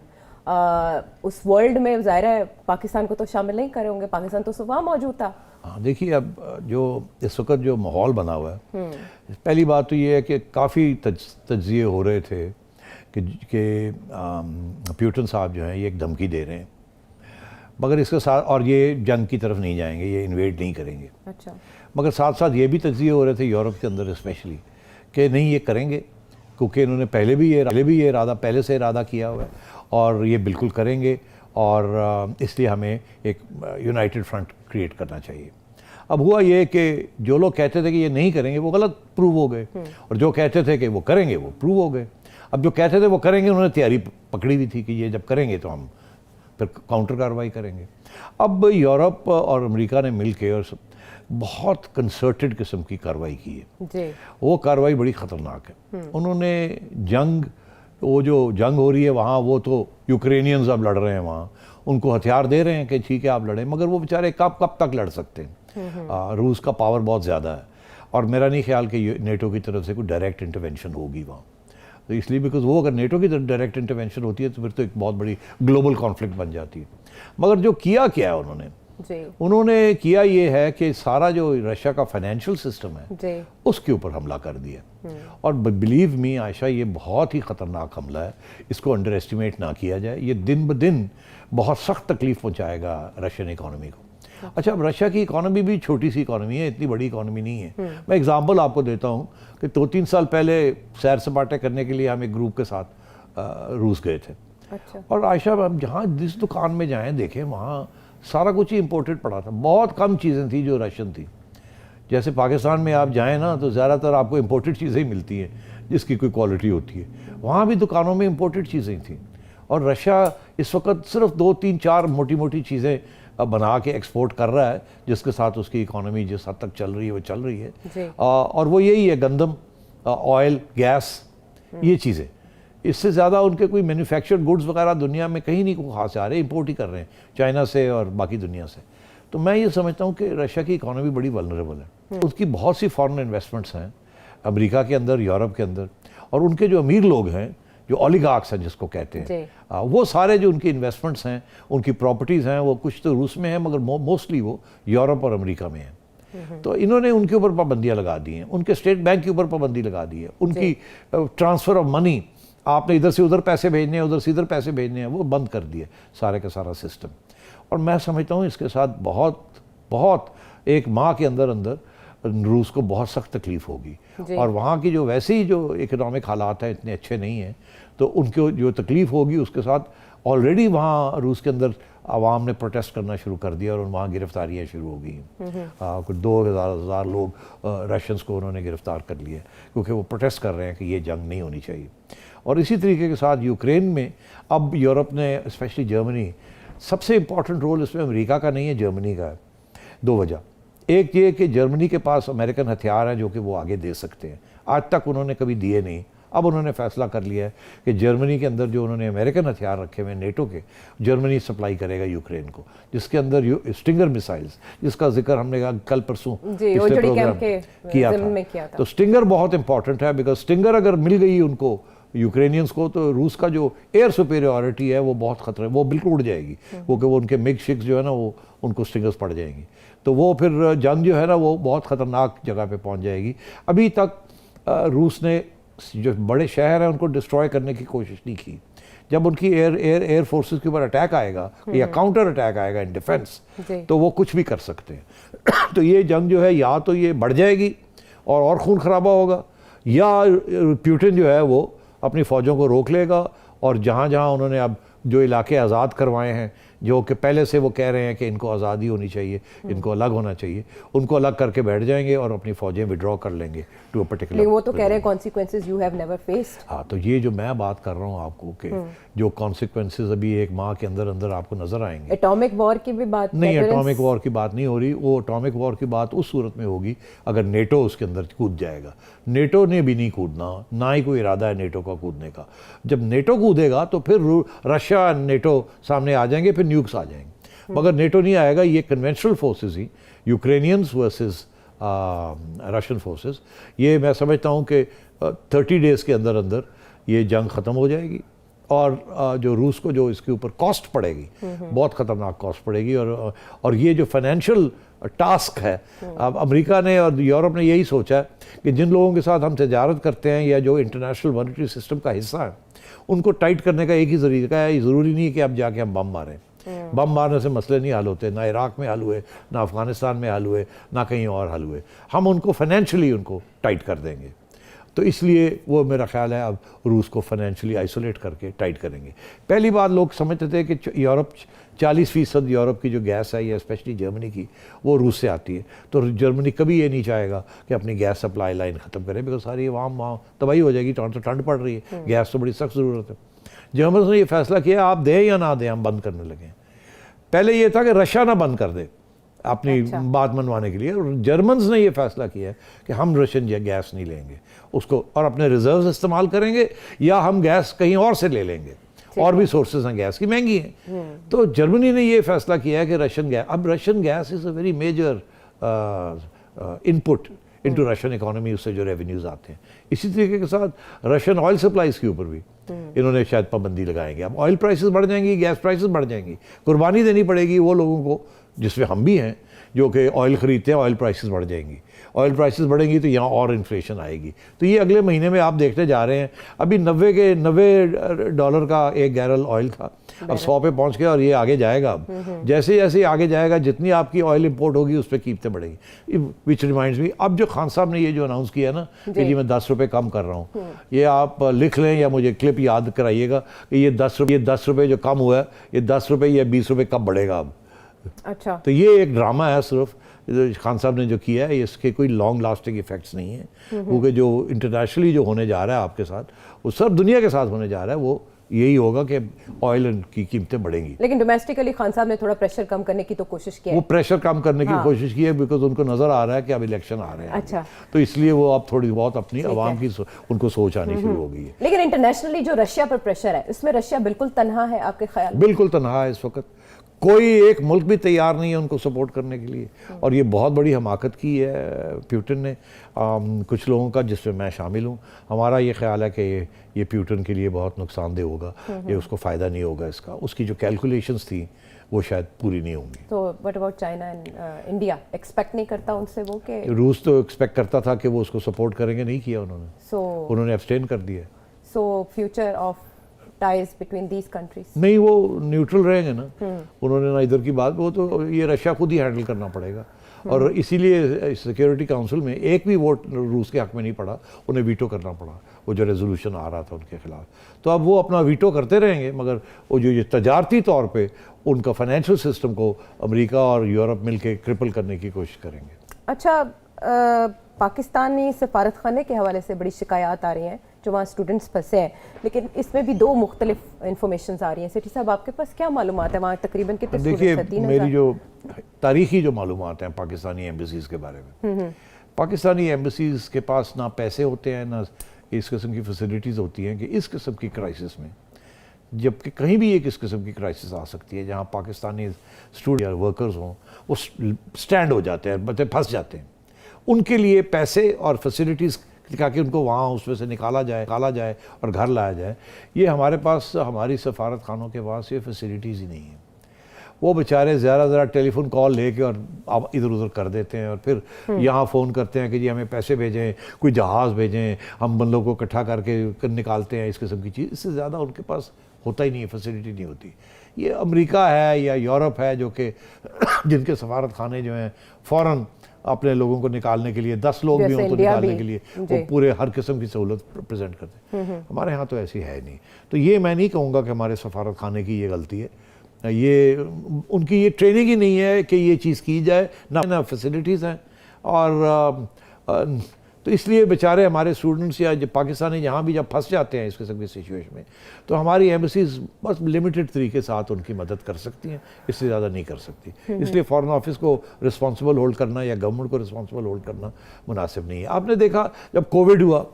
उस वर्ल्ड में जाहिर है पाकिस्तान को तो शामिल नहीं करे होंगे, पाकिस्तान तो वहाँ मौजूद था। हाँ देखिए, अब जो इस वक्त जो माहौल बना हुआ है, पहली बात तो ये है कि काफ़ी तज्जिए हो रहे थे कि पुतिन साहब जो हैं ये एक धमकी दे रहे हैं, मगर इसके साथ, और ये जंग की तरफ नहीं जाएंगे, ये इन्वेड नहीं करेंगे। अच्छा। मगर साथ साथ ये भी तज्जिए हो रहे थे यूरोप के अंदर स्पेशली कि नहीं ये करेंगे, क्योंकि इन्होंने पहले भी ये इरादा किया हुआ है और ये बिल्कुल करेंगे, और इसलिए हमें एक यूनाइटेड फ्रंट क्रिएट करना चाहिए। अब हुआ ये कि जो लोग कहते थे कि ये नहीं करेंगे वो गलत प्रूव हो गए, और जो कहते थे कि वो करेंगे वो प्रूव हो गए। अब जो कहते थे वो करेंगे, उन्होंने तैयारी पकड़ी हुई थी कि ये जब करेंगे तो हम फिर काउंटर कार्रवाई करेंगे। अब यूरोप और अमेरिका ने मिल के और बहुत कंसर्टेड किस्म की कार्रवाई की है जी। वो कार्रवाई बड़ी ख़तरनाक है। उन्होंने वो जो जंग हो रही है वहाँ, वो तो यूक्रेनियंस अब लड़ रहे हैं वहाँ, उनको हथियार दे रहे हैं कि ठीक है आप लड़ें, मगर वो बेचारे कब तक लड़ सकते हैं। रूस का पावर बहुत ज़्यादा है और मेरा नहीं ख्याल कि नेटो की तरफ से कोई डायरेक्ट इंटरवेंशन होगी वहाँ। तो इसलिए बिकॉज वो अगर नेटो की तरफ डायरेक्ट इंटरवेंशन होती है तो फिर तो एक बहुत बड़ी ग्लोबल कॉन्फ्लिक्ट बन जाती है। मगर जो किया क्या है उन्होंने किया ये है कि सारा जो रशिया का फाइनेंशियल सिस्टम है उसके ऊपर हमला कर दिया। और बिलीव मी आयशा, ये बहुत ही ख़तरनाक हमला है, इसको अंडर एस्टिमेट ना किया जाए। ये दिन ब दिन बहुत सख्त तकलीफ पहुंचाएगा रशियन इकोनॉमी को। अच्छा, अब रशिया की इकोनॉमी भी छोटी सी इकोनॉमी है, इतनी बड़ी इकोनॉमी नहीं है। मैं एग्जांपल आपको देता हूँ कि 2-3 साल पहले सैर सपाटे करने के लिए हम एक ग्रुप के साथ रूस गए थे। अच्छा। और आयशा, हम जहाँ जिस दुकान में जाएं देखें वहाँ सारा कुछ ही इम्पोर्टेड पड़ा था, बहुत कम चीज़ें थी जो रशियन थी। जैसे पाकिस्तान में आप जाएं ना तो ज़्यादातर आपको इम्पोर्टेड चीज़ें ही मिलती हैं जिसकी कोई क्वालिटी होती है, वहाँ भी दुकानों में इम्पोर्टेड चीज़ें थी। और रशिया इस वक्त सिर्फ 2-3-4 मोटी मोटी चीज़ें बना के एक्सपोर्ट कर रहा है, जिसके साथ उसकी इकोनॉमी जिस हद तक चल रही है वो चल रही है। और वो यही है, गंदम, ऑयल, गैस, ये चीज़ें। इससे ज़्यादा उनके कोई मैन्युफैक्चर्ड गुड्स वगैरह दुनिया में कहीं नहीं को खास आ रहे, इंपोर्ट ही कर रहे हैं चाइना से और बाकी दुनिया से। तो मैं ये समझता हूँ कि रशिया की इकोनॉमी बड़ी वल्नरेबल है। उसकी बहुत सी फॉरेन इन्वेस्टमेंट्स हैं अमेरिका के अंदर, यूरोप के अंदर, और उनके जो अमीर लोग हैं, जो ओलिगार्क्स हैं जिसको कहते हैं, वो सारे जो उनकी इन्वेस्टमेंट्स हैं, उनकी प्रॉपर्टीज़ हैं, वो कुछ तो रूस में हैं मगर मोस्टली वो यूरोप और अमेरिका में हैं। तो इन्होंने उनके ऊपर पाबंदियाँ लगा दी हैं, उनके स्टेट बैंक के ऊपर पाबंदी लगा दी है, उनकी ट्रांसफ़र ऑफ मनी, आपने इधर से उधर पैसे भेजने हैं, उधर से इधर पैसे भेजने हैं, वो बंद कर दिए सारे का सारा सिस्टम। और मैं समझता हूँ इसके साथ बहुत एक माह के अंदर रूस को बहुत सख्त तकलीफ होगी। और वहाँ की जो वैसे ही जो इकोनॉमिक हालात हैं इतने अच्छे नहीं हैं, तो उनको जो तकलीफ होगी उसके साथ ऑलरेडी वहाँ रूस के अंदर आवाम ने प्रोटेस्ट करना शुरू कर दिया और वहाँ गिरफ्तारियाँ शुरू हो गई। कुछ 2,000 लोग रशियंस को उन्होंने गिरफ्तार कर लिया क्योंकि वो प्रोटेस्ट कर रहे हैं कि ये जंग नहीं होनी चाहिए। और इसी तरीके के साथ यूक्रेन में अब यूरोप ने, स्पेशली जर्मनी, सबसे इम्पॉर्टेंट रोल इसमें अमेरिका का नहीं है, जर्मनी का है। 2 वजह। एक ये कि जर्मनी के पास अमेरिकन हथियार हैं जो कि वो आगे दे सकते हैं, आज तक उन्होंने कभी दिए नहीं। अब उन्होंने फैसला कर लिया है कि जर्मनी के अंदर जो उन्होंने अमेरिकन हथियार रखे हुए हैं नेटो के, जर्मनी सप्लाई करेगा यूक्रेन को, जिसके अंदर स्टिंगर मिसाइल्स, जिसका जिक्र हमने कल परसों पिछले प्रोग्राम किया था। तो स्टिंगर बहुत इंपॉर्टेंट है, बिकॉज स्टिंगर अगर मिल गई उनको यूक्रेनियंस को, तो रूस का जो एयर सुपेरियॉरिटी है वो बहुत खतरा है, वो बिल्कुल उड़ जाएगी, क्योंकि वो उनके मिग शिप्स जो है ना वो उनको स्टिंगर्स पड़ जाएंगी। तो वो फिर जंग जो है ना वो बहुत ख़तरनाक जगह पे पहुंच जाएगी। अभी तक रूस ने जो बड़े शहर हैं उनको डिस्ट्रॉय करने की कोशिश नहीं की। जब उनकी एयर फोर्सेस के ऊपर अटैक आएगा या काउंटर अटैक आएगा इन डिफेंस, तो वो कुछ भी कर सकते हैं। तो ये जंग जो है या तो ये बढ़ जाएगी और खून खराबा होगा, या पुतिन जो है वो अपनी फ़ौजों को रोक लेगा और जहाँ जहाँ उन्होंने अब जो इलाके आज़ाद करवाए हैं, जो कि पहले से वो कह रहे हैं कि इनको आज़ादी होनी चाहिए, इनको अलग होना चाहिए, उनको अलग करके बैठ जाएंगे और अपनी फ़ौजें विड्रॉ कर लेंगे टू अ पर्टिकुलर। वो तो कह रहे हैं consequences you have never faced. हाँ, तो ये जो मैं बात कर रहा हूँ आपको कि जो कॉन्सिक्वेंसेस अभी एक माह के अंदर अंदर आपको नजर आएंगे। एटॉमिक वॉर की भी बात नहीं, एटॉमिक वॉर की बात नहीं हो रही। वो एटॉमिक वॉर की बात उस सूरत में होगी अगर नेटो उसके अंदर कूद जाएगा। नेटो ने भी नहीं कूदना, ना ही कोई इरादा है नेटो का कूदने का। जब नेटो कूदेगा तो फिर रशिया नेटो सामने आ जाएंगे, फिर न्यूक्स आ जाएंगे। मगर नेटो नहीं आएगा, ये कन्वेंशनल फोर्सेस ही, यूक्रेनियंस वर्सेस रशियन फोर्सेस, ये मैं समझता हूँ कि 30 डेज़ के अंदर अंदर ये जंग ख़त्म हो जाएगी। और जो रूस को जो इसके ऊपर कॉस्ट पड़ेगी, बहुत ख़तरनाक कॉस्ट पड़ेगी। और ये जो फाइनेंशियल टास्क है, अब अमेरिका ने और यूरोप ने यही सोचा है कि जिन लोगों के साथ हम तजारत करते हैं या जो इंटरनेशनल मॉनेटरी सिस्टम का हिस्सा है, उनको टाइट करने का एक ही तरीका है। ज़रूरी नहीं है कि अब जाके हम बम मारें। बम मारने से मसले नहीं हल होते, ना इराक में हल हुए, ना अफ़गानिस्तान में हल हुए, ना कहीं और हल हुए। हम उनको फाइनेंशियली उनको टाइट कर देंगे। तो इसलिए वो मेरा ख्याल है अब रूस को फाइनेंशियली आइसोलेट करके टाइट करेंगे। पहली बात लोग समझते थे कि यूरोप 40% यूरोप की जो गैस है या स्पेशली जर्मनी की, वो रूस से आती है। तो जर्मनी कभी ये नहीं चाहेगा कि अपनी गैस सप्लाई लाइन ख़त्म करे, बिकॉज सारी वहाँ तबाही हो जाएगी। तो ठंड पड़ रही है, गैस तो बड़ी सख्त ज़रूरत है। जर्मन ने ये फैसला किया आप दें या ना दें, हम बंद करने लगे। पहले ये था कि रशिया ना बंद कर दे अपनी बात मनवाने के लिए, और जर्मन्स ने ये फैसला किया है कि हम रशियन गैस नहीं लेंगे उसको, और अपने रिजर्व्स इस्तेमाल करेंगे, या हम गैस कहीं और से ले लेंगे, और भी सोर्सेज हैं गैस की, महंगी हैं। तो जर्मनी ने ये फैसला किया है कि रशियन गैस, अब Russian gas is a very major input into Russian economy, उससे जो रेवेन्यूज आते हैं। इसी तरीके के साथ रशियन ऑयल सप्लाईज के ऊपर भी इन्होंने शायद पाबंदी लगाएंगे। अब ऑयल प्राइसेस बढ़ जाएंगी, गैस प्राइसेस बढ़ जाएंगी, कुर्बानी देनी पड़ेगी वो लोगों को, जिसमें हम भी हैं, जो कि ऑयल ख़रीदते हैं, ऑयल प्राइसेस बढ़ जाएंगी। ऑयल प्राइसेस बढ़ेंगी तो यहाँ और इन्फ्लेशन आएगी। तो ये अगले महीने में आप देखते जा रहे हैं, अभी 90 डॉलर का एक गैरल ऑयल था, अब 100 पे पहुँच गया, और ये आगे जाएगा। अब जैसे जैसे आगे जाएगा, जितनी आपकी ऑयल इंपोर्ट होगी उस पर कीमतें बढ़ेंगी। विच रिमाइंड्स मी, अब जो खान साहब ने ये जो अनाउंस किया ना कि जी मैं 10 रुपये कम कर रहा हूँ, ये आप लिख लें या मुझे क्लिप याद कराइएगा कि ये 10 रुपये जो कम हुआ है, ये 10 रुपये या 20 रुपये कब बढ़ेगा अब। अच्छा, तो ये एक ड्रामा है सिर्फ खान साहब ने जो किया है, इसके कोई लॉन्ग लास्टिंग इफेक्ट्स नहीं है, क्योंकि जो इंटरनेशनली जो होने जा रहा है आपके साथ, वो सब दुनिया के साथ होने जा रहा है, वो यही होगा कि ऑयल की कीमतें बढ़ेंगी। लेकिन डोमेस्टिकली खान साहब ने थोड़ा प्रेशर कम करने की तो कोशिश की है। वो प्रेशर कम करने की कोशिश की है, बिकॉज उनको नजर आ रहा है कि अब इलेक्शन आ रहे हैं। अच्छा, तो इसलिए वो अब थोड़ी बहुत अपनी आवाम की उनको सोच आनी शुरू हो गई है। लेकिन इंटरनेशनली जो रशिया पर प्रेशर है, उसमें रशिया बिल्कुल तन्हा है आपके ख्याल में? बिल्कुल तन्हा है इस वक्त, कोई एक मुल्क भी तैयार नहीं है उनको सपोर्ट करने के लिए, और ये बहुत बड़ी हमाकत की है प्यूटन ने, कुछ लोगों का, जिसमें मैं शामिल हूँ। हमारा ये ख्याल है कि ये प्यूटन के लिए बहुत नुकसानदेह होगा, ये उसको फ़ायदा नहीं होगा इसका, उसकी जो कैलकुलेशंस थी वो शायद पूरी नहीं होंगी। तो what about China and India, expect नहीं करता उनसे वो कि? रूस तो एक्सपेक्ट करता था कि वो उसको सपोर्ट करेंगे, नहीं किया उन्होंने, उन्होंने एब्सटेन कर दिया। So future of ties between these countries? नहीं, वो न्यूट्रल रहेंगे ना, उन्होंने ना इधर की बात, वो तो ये रशिया खुद ही हैंडल करना पड़ेगा। और इसीलिए सिक्योरिटी काउंसिल में एक भी वोट रूस के हक में नहीं पड़ा, उन्हें वीटो करना पड़ा, वो जो रेजोल्यूशन आ रहा था उनके खिलाफ। तो अब वो अपना वीटो करते रहेंगे, मगर वो जो ये तजारती तौर पे उनका फाइनेंशियल सिस्टम को अमेरिका और यूरोप मिलकर क्रिपल करने की कोशिश करेंगे। अच्छा, पाकिस्तानी सफारत खाने के हवाले से बड़ी शिकायत आ रही हैं, जो वहाँ स्टूडेंट्स फंसे हैं, लेकिन इसमें भी 2 मुख्तलिफ इंफॉर्मेशन आ रही हैं। सेठी साहब, आपके पास क्या मालूमात है वहाँ तकरीबन कितने स्टूडेंट्स हैं? 3,000? मेरी जो तारीखी जो मालूमात हैं पाकिस्तानी एम्बेसीज़ के बारे में, पाकिस्तानी एम्बेसीज़ के पास ना पैसे होते हैं, ना इस किस्म की फैसिलिटीज़ होती हैं कि इस किस्म की क्राइसिस में, जबकि कहीं भी एक इस किस्म की क्राइसिस आ सकती है जहाँ पाकिस्तानी स्टूडेंट या वर्कर्स हों, वो स्टैंड हो जाते हैं, बच्चे फंस जाते हैं, उनके लिए पैसे और फैसिलिटीज़ ताकि उनको वहाँ उसमें से निकाला जाए और घर लाया जाए, ये हमारे पास, हमारी सफारत खानों के पास ये फैसिलिटीज़ ही नहीं है। वो बेचारे ज़रा टेलीफोन कॉल लेके और आप इधर उधर कर देते हैं, और फिर यहाँ फ़ोन करते हैं कि जी हमें पैसे भेजें, कोई जहाज़ भेजें, हम बंदों को इकट्ठा करके निकालते हैं, इस किस्म की चीज़। इससे ज़्यादा उनके पास होता ही नहीं है, फैसिलिटी नहीं होती। ये अमेरिका है या यूरोप है जो कि जिनके सफारत खाने जो हैं फ़ौरन अपने लोगों को निकालने के लिए, 10 लोग भी हों तो निकालने के लिए वो पूरे हर किस्म की सहूलत प्रेजेंट करते हैं। हमारे यहाँ तो ऐसी है नहीं। तो ये मैं नहीं कहूँगा कि हमारे सफारत खाने की ये गलती है, ये उनकी ये ट्रेनिंग ही नहीं है कि ये चीज़ की जाए, ना फैसिलिटीज़ हैं, और तो इसलिए बेचारे हमारे स्टूडेंट्स या जो पाकिस्तानी जहाँ भी जब फंस जाते हैं इस किस्म की सिचुएशन में, तो हमारी एम्बेसीज बस लिमिटेड तरीके के साथ उनकी मदद कर सकती हैं, इससे ज़्यादा नहीं कर सकती। इसलिए फॉरेन ऑफिस को रिस्पॉन्सिबल होल्ड करना या गवर्नमेंट को रिस्पॉन्सिबल होल्ड करना मुनासिब नहीं है। आपने देखा जब कोविड हुआ,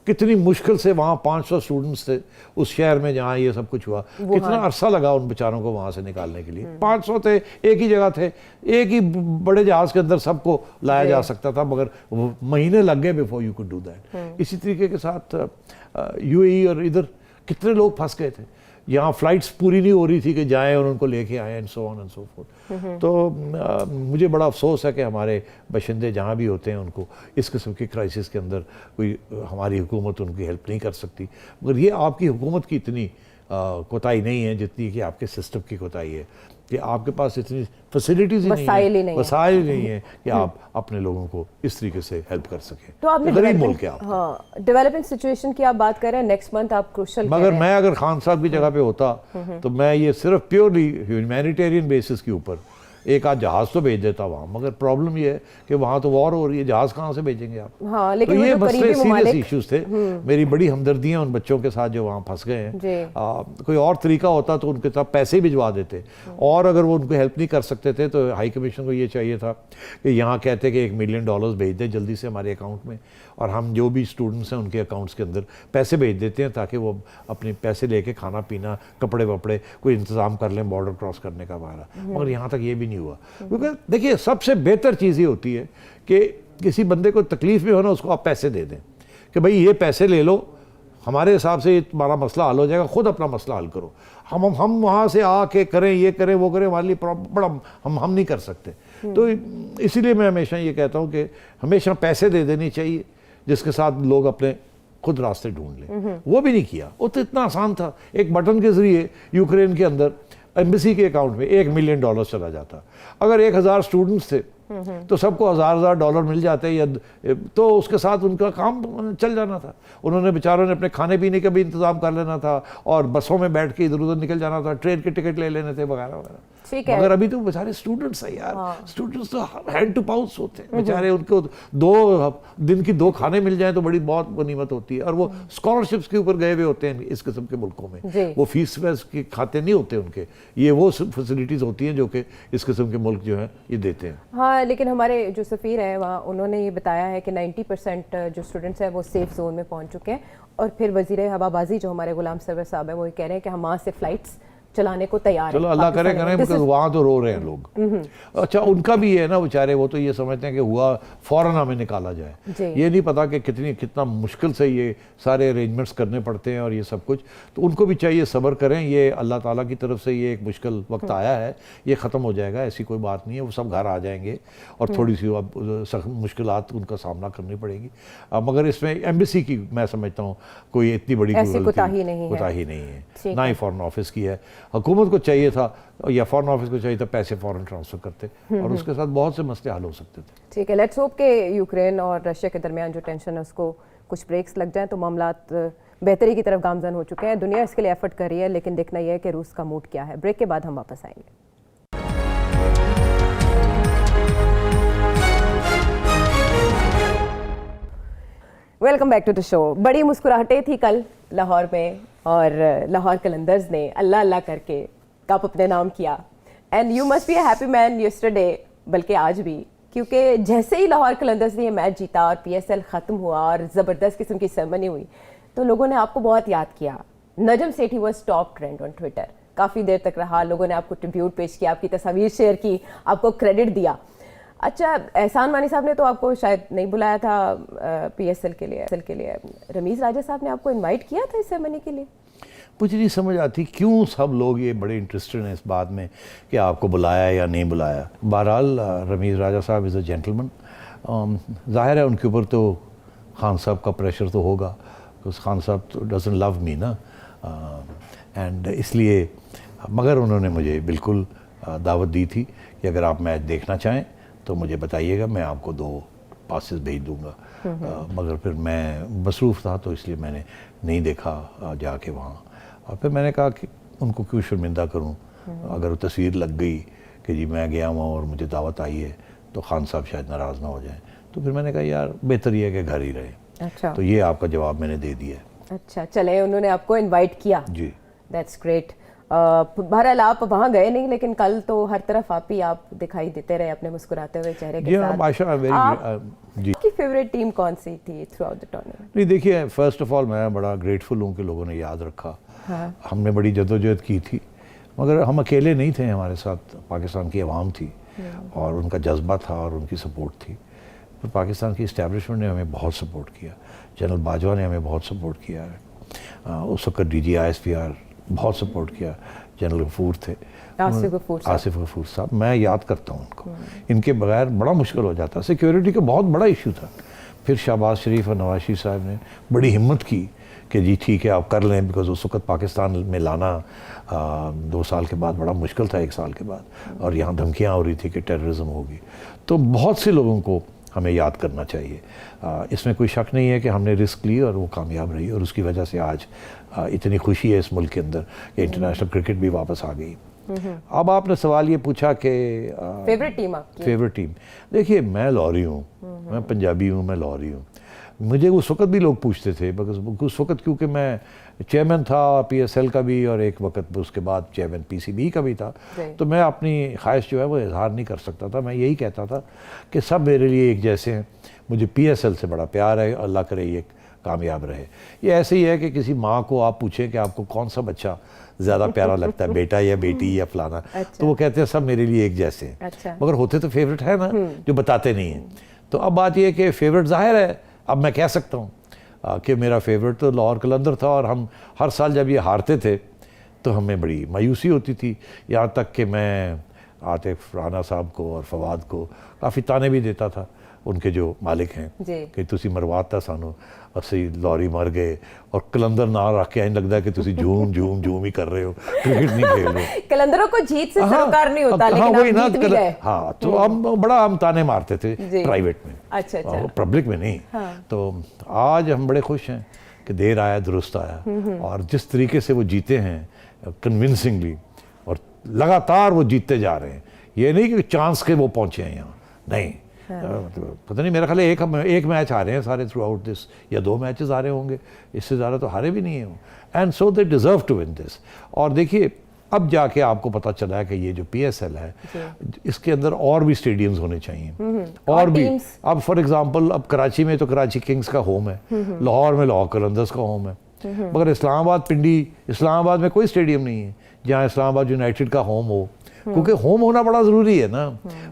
कितनी मुश्किल से वहाँ 500 स्टूडेंट्स थे उस शहर में जहाँ ये सब कुछ हुआ, कितना अरसा लगा उन बेचारों को वहाँ से निकालने के लिए। 500 थे, एक ही जगह थे, एक ही बड़े जहाज़ के अंदर सबको लाया जा सकता था, मगर महीने लग गए before you could do that. इसी तरीके के साथ यूएई और इधर कितने लोग फंस गए थे, यहाँ फ्लाइट्स पूरी नहीं हो रही थी कि जाएं और उनको लेके आए, and so on and so fourth. तो मुझे बड़ा अफसोस है कि हमारे बशिंदे जहाँ भी होते हैं उनको इस किस्म की क्राइसिस के अंदर कोई हमारी हुकूमत उनकी हेल्प नहीं कर सकती। मगर ये आपकी हुकूमत की इतनी कोताही नहीं है जितनी कि आपके सिस्टम की कोताही है, कि आपके पास इतनी फैसिलिटीज़ वसाइल नहीं है कि आप अपने लोगों को इस तरीके से हेल्प कर सकें। तो आपने गरीब मुल्क है आप। हाँ, डेवलपिंग सिचुएशन की आप बात कर रहे हैं, नेक्स्ट मंथ आप क्रूशल, मगर मैं अगर खान साहब की जगह पे होता तो मैं ये सिर्फ प्योरली ह्यूमैनिटेरियन बेसिस के ऊपर एक आध जहाज़ तो भेज देता वहाँ, मगर प्रॉब्लम ये है कि वहाँ तो वॉर हो रही है, जहाज़ कहाँ से भेजेंगे आप? हाँ, लेकिन तो वो ये जो मसले करीबी सीरियस ममालिक इश्यूज थे। मेरी बड़ी हमदर्दियाँ उन बच्चों के साथ जो वहाँ फंस गए जी। हैं। कोई और तरीका होता तो उनके साथ पैसे भिजवा देते, और अगर वो उनको हेल्प नहीं कर सकते थे तो हाई कमीशन को ये चाहिए था कि यहाँ कहते कि $1 मिलियन भेज दें जल्दी से हमारे अकाउंट में, और हम जो भी स्टूडेंट्स हैं उनके अकाउंट्स के अंदर पैसे भेज देते हैं ताकि वो अपने पैसे लेके खाना पीना कपड़े वपड़े कोई इंतज़ाम कर लें बॉर्डर क्रॉस करने का हमारा। मगर यहाँ तक ये भी नहीं हुआ, क्योंकि देखिए सबसे बेहतर चीज़ ये होती है कि किसी बंदे को तकलीफ़ में हो ना, उसको आप पैसे दे दें कि भाई ये पैसे ले लो, हमारे हिसाब से तुम्हारा मसला हल हो जाएगा, खुद अपना मसला हल करो। हम वहाँ से आके करें, ये करें, वो करें, हमारे लिए बड़ा हम नहीं कर सकते। तो इसीलिए मैं हमेशा ये कहता हूँ कि हमेशा पैसे दे देनी चाहिए, जिसके साथ लोग अपने खुद रास्ते ढूंढ लें। वो भी नहीं किया, वो तो इतना आसान था, एक बटन के ज़रिए यूक्रेन के अंदर एम्बेसी के अकाउंट में $1 मिलियन चला जाता। अगर 1000 स्टूडेंट्स थे तो सबको $1000 मिल जाते, या तो उसके साथ उनका काम चल जाना था। उन्होंने बेचारों ने अपने खाने पीने का भी इंतज़ाम कर लेना था, और बसों में बैठ के इधर उधर निकल जाना था, ट्रेन के टिकट ले लेने थे वगैरह वगैरह। मगर अभी तो बेचारे स्टूडेंट्स हैं यार। हाँ। स्टूडेंट्स तो हैंड टू पाउच होते हैं बेचारे, उनको 2 दिन की 2 खाने मिल जाए तो बड़ी बहुत गनीमत होती है, और वो स्कॉलरशिप्स के ऊपर गए हुए होते हैं इस किस्म के मुल्कों में। वो फीस वैस के खाते नहीं होते उनके, ये वो फैसिलिटीज़ होती हैं जो कि इस किस्म के मुल्क जो हैं ये देते हैं। हाँ, लेकिन हमारे जो सफ़ीर हैं वहाँ, उन्होंने ये बताया है कि 90% जो स्टूडेंट्स हैं वो सेफ जोन में पहुँच चुके हैं, और फिर वज़ीर हवाबाजी जो हमारे गुलाम सरवर साहब हैं वो ये कह रहे हैं कि हम वहाँ से फ़्लाइट्स चलाने को तैयार है। चलो अल्लाह करे करें, बिकॉज वहाँ तो रो रहे हैं लोग। अच्छा, उनका भी है ना बेचारे, वो तो ये समझते हैं कि हुआ फ़ौरन हमें निकाला जाए। ये नहीं पता कि कितना मुश्किल से ये सारे अरेंजमेंट्स करने पड़ते हैं और ये सब कुछ। तो उनको भी चाहिए सब्र करें, ये अल्लाह ताला की तरफ से ये एक मुश्किल वक्त आया है, ये ख़त्म हो जाएगा, ऐसी कोई बात नहीं है। वो सब घर आ जाएंगे और थोड़ी सी सख्त मुश्किलात उनका सामना करनी पड़ेगी। मगर इसमें एम्बेसी की मैं समझता हूँ कोई इतनी बड़ी कोताही नहीं है, ना ही फॉरेन ऑफिस की है। हुकूमत को चाहिए था या फॉरेन ऑफिस को चाहिए था पैसे फॉरेन ट्रांसफर करते, और उसके साथ बहुत से मसले हल हो सकते थे। ठीक है, लेट्स होप कि यूक्रेन और रशिया के दरमियान जो टेंशन है उसको कुछ ब्रेक्स लग जाए तो मामलात बेहतरी की तरफ गामजन हो चुके हैं। दुनिया इसके लिए एफर्ट कर रही है, लेकिन देखना यह है कि रूस का मूड क्या है। ब्रेक के बाद हम वापस आएंगे। Welcome back to the show. बड़ी मुस्कुराहटें थी कल लाहौर में, और लाहौर कलंदर्स ने अल्लाह अल्लाह करके कप अपने नाम किया। And you must be a happy man yesterday, बल्कि आज भी, क्योंकि जैसे ही लाहौर कलंदर्स ने ये मैच जीता और PSL ख़त्म हुआ और ज़बरदस्त किस्म की सेरेमनी हुई, तो लोगों ने आपको बहुत याद किया। Najam Sethi was top trend on Twitter, काफ़ी देर तक रहा। लोगों ने आपको ट्रिब्यूट पेश किया, आपकी तस्वीर शेयर की, आपको क्रेडिट दिया। अच्छा, एहसान मानी साहब ने तो आपको शायद नहीं बुलाया था PSL के लिए। रमीज़ राजा साहब ने आपको इनवाइट किया था इस सेरेमनी के लिए? मुझे नहीं समझ आती क्यों सब लोग ये बड़े इंटरेस्टेड हैं इस बात में कि आपको बुलाया या नहीं बुलाया। बहरहाल रमीज़ राजा साहब इज़ अ जेंटलमैन। ज़ाहिर है उनके ऊपर तो खान साहब का प्रेशर तो होगा, बिकॉज खान साहब तो डजंट लव मी ना, एंड इसलिए। मगर उन्होंने मुझे बिल्कुल दावत दी थी कि अगर आप मैच देखना चाहें तो मुझे बताइएगा, मैं आपको 2 पासेस भेज दूंगा। मगर फिर मैं मसरूफ़ था तो इसलिए मैंने नहीं देखा जाके वहाँ। और फिर मैंने कहा कि उनको क्यों शर्मिंदा करूँ, अगर वो तस्वीर लग गई कि जी मैं गया हुआ और मुझे दावत आई है तो खान साहब शायद नाराज़ ना हो जाएं। तो फिर मैंने कहा यार बेहतर ये है कि घर ही रहे। अच्छा, तो ये आपका जवाब मैंने दे दिया है। अच्छा, चले, उन्होंने आपको इन्वाइट किया जी, दैट्स ग्रेट। बहरहाल आप वहाँ गए नहीं, लेकिन कल तो हर तरफ आप दिखाई देते रहे अपने मुस्कुराते हुए चेहरे के साथ। आपकी फेवरेट टीम कौन सी थी थ्रू आउट द टूर्नामेंट? नहीं, देखिए, फर्स्ट ऑफ ऑल मैं बड़ा ग्रेटफुल हूँ कि लोगों ने याद रखा। हाँ। हमने बड़ी जद्दोजहद की थी, मगर हम अकेले नहीं थे, हमारे साथ पाकिस्तान की आवाम थी और उनका जज्बा था और उनकी सपोर्ट थी। तो पाकिस्तान की इस्टेब्लिशमेंट ने हमें बहुत सपोर्ट किया, जनरल बाजवा ने हमें बहुत सपोर्ट किया है। उस वक्त DG ISPR बहुत सपोर्ट किया, जनरल गफूर थे, आसिफ गफूर साहब, मैं याद करता हूँ उनको। इनके बगैर बड़ा मुश्किल हो जाता, सिक्योरिटी का बहुत बड़ा इशू था। फिर शहबाज शरीफ और नवाज शरीफ साहब ने बड़ी हिम्मत की कि जी ठीक है आप कर लें, बिकॉज उस वक्त पाकिस्तान में लाना 2 साल के बाद बड़ा मुश्किल था, 1 साल के बाद, और यहाँ धमकियाँ हो रही थी कि टेररिज्म होगी। तो बहुत से लोगों को हमें याद करना चाहिए। इसमें कोई शक नहीं है कि हमने रिस्क ली और वो कामयाब रही, और उसकी वजह से आज इतनी खुशी है इस मुल्क के अंदर कि इंटरनेशनल क्रिकेट भी वापस आ गई। अब आपने सवाल ये पूछा कि फेवरेट टीम आपकी? फेवरेट टीम, देखिए मैं लाहौरी हूँ, मैं पंजाबी हूँ, मैं लाहौरी हूँ। मुझे उस वक्त भी लोग पूछते थे, बिकॉज उस वक्त क्योंकि मैं चेयरमैन था PSL का भी, और एक वक्त उसके बाद चेयरमैन PCB का भी था, तो मैं अपनी ख्वाहिश जो है वो इजहार नहीं कर सकता था। मैं यही कहता था कि सब मेरे लिए एक जैसे हैं, मुझे PSL से बड़ा प्यार है, अल्लाह करे ये कामयाब रहे। ये ऐसे ही है कि किसी माँ को आप पूछें कि आपको कौन सा बच्चा ज़्यादा प्यारा लगता है, बेटा या बेटी या फलाना, तो वो कहते हैं सब मेरे लिए एक जैसे हैं। मगर होते तो फेवरेट है ना, जो बताते नहीं हैं। तो अब बात यह है कि फेवरेट ज़ाहिर है, अब मैं कह सकता हूँ कि मेरा फेवरेट तो लाहौर कलंदर था, और हम हर साल जब ये हारते थे तो हमें बड़ी मायूसी होती थी, यहाँ तक कि मैं आतिफ राना साहब को और फवाद को काफ़ी ताने भी देता था, उनके जो मालिक हैं, कि तुसी मरवाता सानू, असि लॉरी मर गए, और कलंदर ना रख के ऐन लगता है कि तुसी झूम झूम झूम ही कर रहे हो, क्रिकेट नहीं खेल रहे हो। कलंदरों को जीत से सरोकार नहीं होता, लेकिन आप जीत भी गए। हाँ, तो हम ताने मारते थे प्राइवेट में, अच्छा, पब्लिक में नहीं। तो आज हम बड़े खुश हैं कि देर आया दुरुस्त आया, और जिस तरीके से वो जीते हैं कन्विंसिंगली, और लगातार वो जीतते जा रहे हैं। ये नहीं कि चांस के वो पहुंचे हैं यहाँ, नहीं। पता नहीं, मेरा ख्याल है एक मैच हारे हैं सारे थ्रू आउट दिस, या 2 मैचेस हारे होंगे, इससे ज़्यादा तो हारे भी नहीं हैं। And so they deserve to win this. और देखिए अब जाके आपको पता चला है कि ये जो PSL है, इसके अंदर और भी स्टेडियम्स होने चाहिए, और भी। अब फॉर एग्जांपल, अब कराची में तो कराची किंग्स का होम है, लाहौर में लाहौर कलंदर्स का होम है, मगर इस्लामाबाद में कोई स्टेडियम नहीं है जहाँ इस्लामाबाद यूनाइटेड का होम हो, क्योंकि होम होना बड़ा ज़रूरी है ना।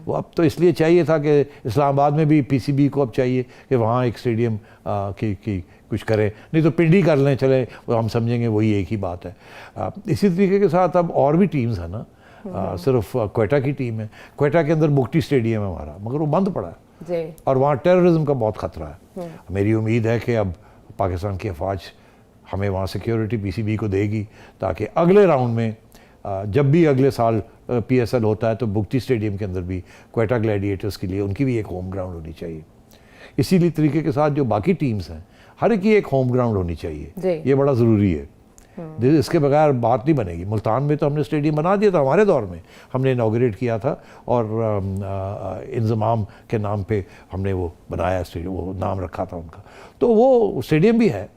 वो अब तो इसलिए चाहिए था कि इस्लामाबाद में भी PCB को अब चाहिए कि वहाँ एक स्टेडियम की कुछ करें, नहीं तो पिंडी कर लें, चले, वो हम समझेंगे वही एक ही बात है। इसी तरीके के साथ अब और भी टीम्स हैं ना, सिर्फ क्वेटा की टीम है, क्वेटा के अंदर बुगटी स्टेडियम है हमारा, मगर वो बंद पड़ा है, और वहाँ टेररिज्म का बहुत ख़तरा है। मेरी उम्मीद है कि अब पाकिस्तान की अफवाज हमें वहाँ सिक्योरिटी PCB को देगी, ताकि अगले राउंड में जब भी अगले साल PSL होता है तो बुगटी स्टेडियम के अंदर भी क्वेटा ग्लैडिएटर्स के लिए उनकी भी एक होम ग्राउंड होनी चाहिए। इसीलिए तरीके के साथ जो बाकी टीम्स हैं, हर एक की एक होम ग्राउंड होनी चाहिए, ये बड़ा ज़रूरी है। इसके बगैर बात नहीं बनेगी। मुल्तान में तो हमने स्टेडियम बना दिया था, हमारे दौर में हमने इनाग्रेट किया था, और इंजमाम के नाम पे हमने वो बनाया स्टेडियम, वो नाम रखा था उनका, तो वो स्टेडियम भी है,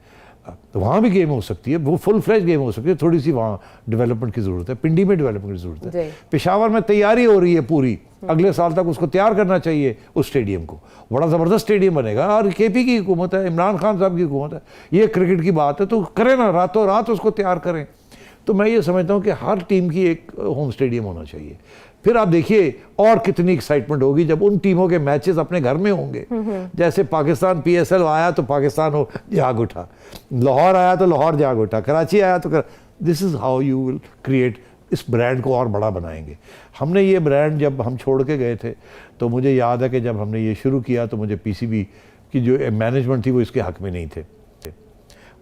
तो वहाँ भी गेम हो सकती है, वो फुल फ्लैश गेम हो सकती है। थोड़ी सी वहाँ डेवलपमेंट की ज़रूरत है, पिंडी में डेवलपमेंट की ज़रूरत है। पेशावर में तैयारी हो रही है पूरी, अगले साल तक उसको तैयार करना चाहिए उस स्टेडियम को, बड़ा ज़बरदस्त स्टेडियम बनेगा। और KP की हुकूमत है, इमरान खान साहब की हुकूमत है, ये क्रिकेट की बात है, तो करें ना, रातों रात उसको तैयार करें। तो मैं ये समझता हूँ कि हर टीम की एक होम स्टेडियम होना चाहिए। फिर आप देखिए और कितनी एक्साइटमेंट होगी जब उन टीमों के मैचेस अपने घर में होंगे। जैसे पाकिस्तान PSL आया तो पाकिस्तान हो जाग उठा, लाहौर आया तो लाहौर जाग उठा, कराची आया तो this is how you will create. इस ब्रांड को और बड़ा बनाएंगे। हमने ये ब्रांड जब हम छोड़ के गए थे तो मुझे याद है कि जब हमने ये शुरू किया तो मुझे PCB की जो मैनेजमेंट थी वो इसके हक में नहीं थे।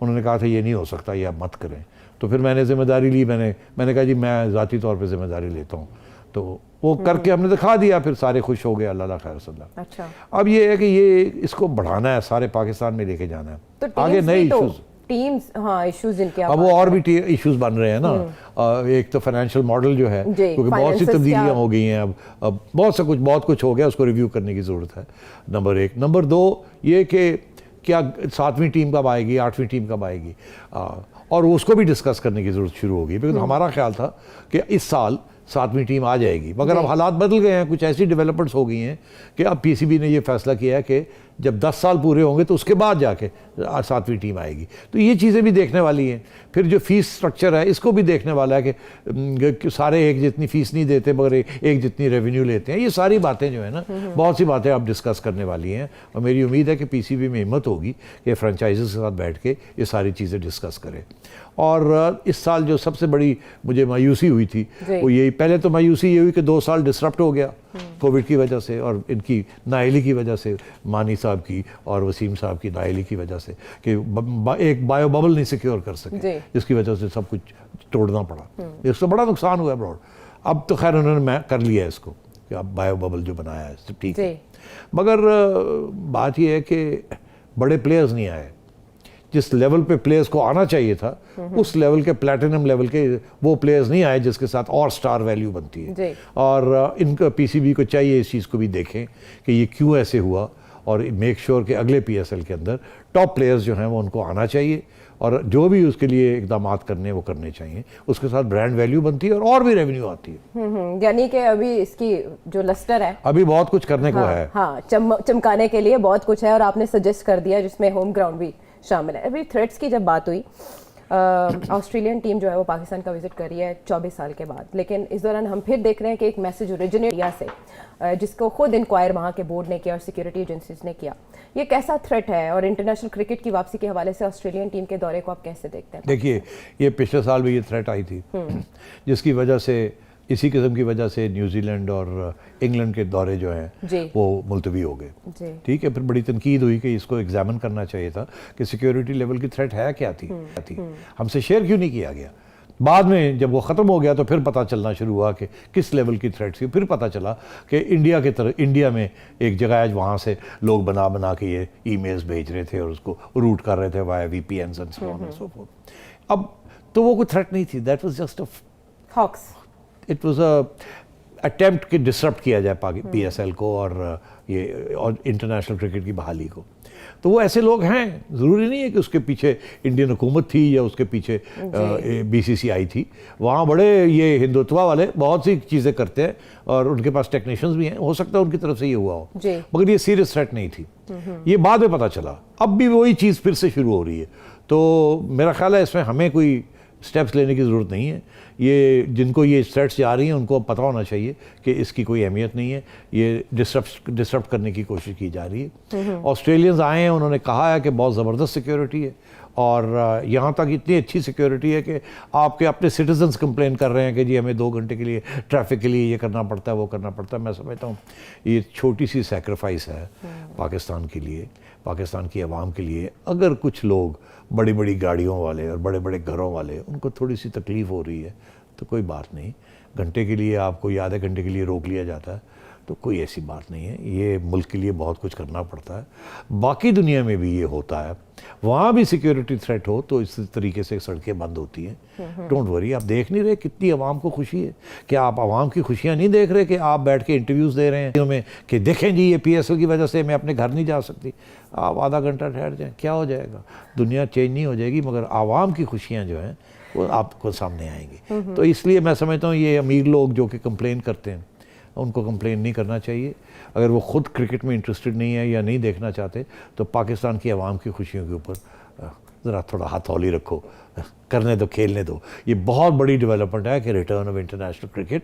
उन्होंने कहा था ये नहीं हो सकता, ये आप मत करें। तो फिर मैंने जिम्मेदारी ली, मैंने कहा जी मैं ज़ाती तौर पे जिम्मेदारी लेता हूँ। तो वो करके हमने दिखा दिया, फिर सारे खुश हो गए, अल्लाह खैर सल्ला। अच्छा, अब ये है कि ये इसको बढ़ाना है, सारे पाकिस्तान में लेके जाना है। तो आगे नए इश्यूज, टीम्स, हाँ इश्यूज जिनके अब वो और भी इश्यूज बन रहे हैं ना। एक तो फाइनेंशियल मॉडल जो है, क्योंकि बहुत सी तब्दीलियाँ हो गई हैं, अब बहुत कुछ हो गया, उसको रिव्यू करने की ज़रूरत है, नंबर 1। नंबर 2 ये कि क्या 7वीं टीम कब आएगी, 8वीं टीम कब आएगी, और उसको भी डिस्कस करने की ज़रूरत शुरू होगी। बिकॉज हमारा ख्याल था कि इस साल 7वीं टीम आ जाएगी, मगर अब हालात बदल गए हैं, कुछ ऐसी डेवलपमेंट्स हो गई हैं कि अब PCB ने ये फैसला किया है कि जब 10 साल पूरे होंगे तो उसके बाद जाके 7वीं टीम आएगी। तो ये चीज़ें भी देखने वाली हैं। फिर जो फीस स्ट्रक्चर है इसको भी देखने वाला है कि सारे एक जितनी फ़ीस नहीं देते मगर एक जितनी रेवेन्यू लेते हैं। ये सारी बातें जो है ना, बहुत सी बातें आप डिस्कस करने वाली हैं, और मेरी उम्मीद है कि PCB में हिम्मत होगी कि फ्रेंचाइजीज के साथ बैठ के ये सारी चीज़ें डिस्कस करें। और इस साल जो सबसे बड़ी मुझे मायूसी हुई थी वो यही, पहले तो मायूसी ये हुई कि 2 साल डिसरप्ट हो गया कोविड की वजह से और इनकी नाअहली की वजह से, मानी साहब की और वसीम साहब की नाअहली की वजह से, कि एक बायो बबल नहीं सिक्योर कर सके, जिसकी वजह से सब कुछ तोड़ना पड़ा। इससे बड़ा नुकसान हुआ ब्रॉड। अब तो खैर उन्होंने कर लिया इसको कि अब बायो बबल जो बनाया है ठीक है, मगर बात यह है कि बड़े प्लेयर्स नहीं आए। जिस लेवल पे प्लेयर्स को आना चाहिए था, उस लेवल के प्लैटिनम लेवल के वो प्लेयर्स नहीं आए जिसके साथ और स्टार वैल्यू बनती है। और इनका पीसीबी को चाहिए इस चीज़ को भी देखें कि ये क्यों ऐसे हुआ, और मेक श्योर कि अगले पीएसएल के अंदर टॉप प्लेयर्स जो हैं वो उनको आना चाहिए, और जो भी उसके लिए इकदाम करने वो करने चाहिए। उसके साथ ब्रांड वैल्यू बनती है और भी रेवेन्यू आती है। यानी कि अभी इसकी जो लस्टर है, अभी बहुत कुछ करने को है। हाँ, चमकाने के लिए बहुत कुछ है, और आपने सजेस्ट कर दिया जिसमें होम ग्राउंड भी शामिल है। अभी थ्रेट्स की जब बात हुई, ऑस्ट्रेलियन टीम जो है वो पाकिस्तान का विजिट कर रही है 24 साल के बाद, लेकिन इस दौरान हम फिर देख रहे हैं कि एक मैसेज ओरिजिनेट इंडिया से, जिसको खुद इंक्वायर वहाँ के बोर्ड ने किया और सिक्योरिटी एजेंसीज ने किया। ये कैसा थ्रेट है, और इंटरनेशनल क्रिकेट की वापसी के हवाले से ऑस्ट्रेलियन टीम के दौरे को आप कैसे देखते हैं? देखिए, ये पिछले साल भी ये थ्रेट आई थी, जिसकी वजह से, इसी किस्म की वजह से न्यूजीलैंड और इंग्लैंड के दौरे जो हैं वो मुलतवी हो गए। ठीक है, फिर बड़ी तनकीद हुई कि इसको एग्जामिन करना चाहिए था कि सिक्योरिटी लेवल की थ्रेट है क्या थी, हमसे शेयर क्यों नहीं किया गया। बाद में जब वो ख़त्म हो गया तो फिर पता चलना शुरू हुआ कि किस लेवल की थ्रेट थी। फिर पता चला कि इंडिया में एक जगह आज वहाँ से लोग बना बना के ये ईमेल्स भेज रहे थे और उसको रूट कर रहे थे via VPNs and so on and so forth. अब तो वो कोई थ्रेट नहीं थी, that was just a hoax, it was a attempt कि डिसरप्ट किया जाए PSL को और ये और इंटरनेशनल क्रिकेट की बहाली को। तो वो ऐसे लोग हैं, ज़रूरी नहीं है कि उसके पीछे इंडियन हुकूमत थी या उसके पीछे BCCI थी। वहाँ बड़े ये हिंदुत्व वाले बहुत सी चीज़ें करते हैं और उनके पास टेक्नीशियंस भी हैं, हो सकता है उनकी तरफ से ये हुआ हो, मगर ये सीरियस थ्रेट नहीं थी। ये बाद में पता चला, अब भी वही चीज़ फिर से शुरू हो रही है। तो मेरा ख्याल है इसमें हमें कोई स्टेप्स लेने की ज़रूरत नहीं है। ये जिनको ये थ्रेट्स जा रही हैं उनको पता होना चाहिए कि इसकी कोई अहमियत नहीं है, ये डिसरप्ट करने की कोशिश की जा रही है। ऑस्ट्रेलियंस आए हैं, उन्होंने कहा है कि बहुत ज़बरदस्त सिक्योरिटी है, और यहाँ तक इतनी अच्छी सिक्योरिटी है कि आपके अपने सिटीजन्स कंप्लेन कर रहे हैं कि जी हमें 2 घंटे के लिए ट्रैफिक के लिए ये करना पड़ता है, वो करना पड़ता है। मैं समझता हूँ ये छोटी सी सेक्रीफाइस है पाकिस्तान के लिए, पाकिस्तान की आवाम के लिए। अगर कुछ लोग बड़ी बड़ी गाड़ियों वाले और बड़े बड़े घरों वाले, उनको थोड़ी सी तकलीफ़ हो रही है तो कोई बात नहीं, घंटे के लिए आपको या आधे घंटे के लिए रोक लिया जाता है तो कोई ऐसी बात नहीं है। ये मुल्क के लिए बहुत कुछ करना पड़ता है, बाकी दुनिया में भी ये होता है। वहाँ भी सिक्योरिटी थ्रेट हो तो इस तरीके से सड़कें बंद होती हैं। डोंट वरी, आप देख नहीं रहे कितनी आवाम को खुशी है? क्या आप आवाम की खुशियाँ नहीं देख रहे कि आप बैठ के इंटरव्यूज़ दे रहे हैं में कि देखें जी ये PSL की वजह से मैं अपने घर नहीं जा सकती। आप आधा घंटा ठहर जाएँ, क्या हो जाएगा? दुनिया चेंज नहीं हो जाएगी, मगर आवाम की खुशियाँ जो हैं वो आपको सामने आएंगी। तो इसलिए मैं समझता हूँ ये अमीर लोग जो कि कंप्लेन करते हैं उनको कंप्लेन नहीं करना चाहिए। अगर वो खुद क्रिकेट में इंटरेस्टेड नहीं है या नहीं देखना चाहते तो पाकिस्तान की आवाम की खुशियों के ऊपर ज़रा थोड़ा हथौली रखो, करने दो, खेलने दो। ये बहुत बड़ी डेवलपमेंट है कि रिटर्न ऑफ इंटरनेशनल क्रिकेट,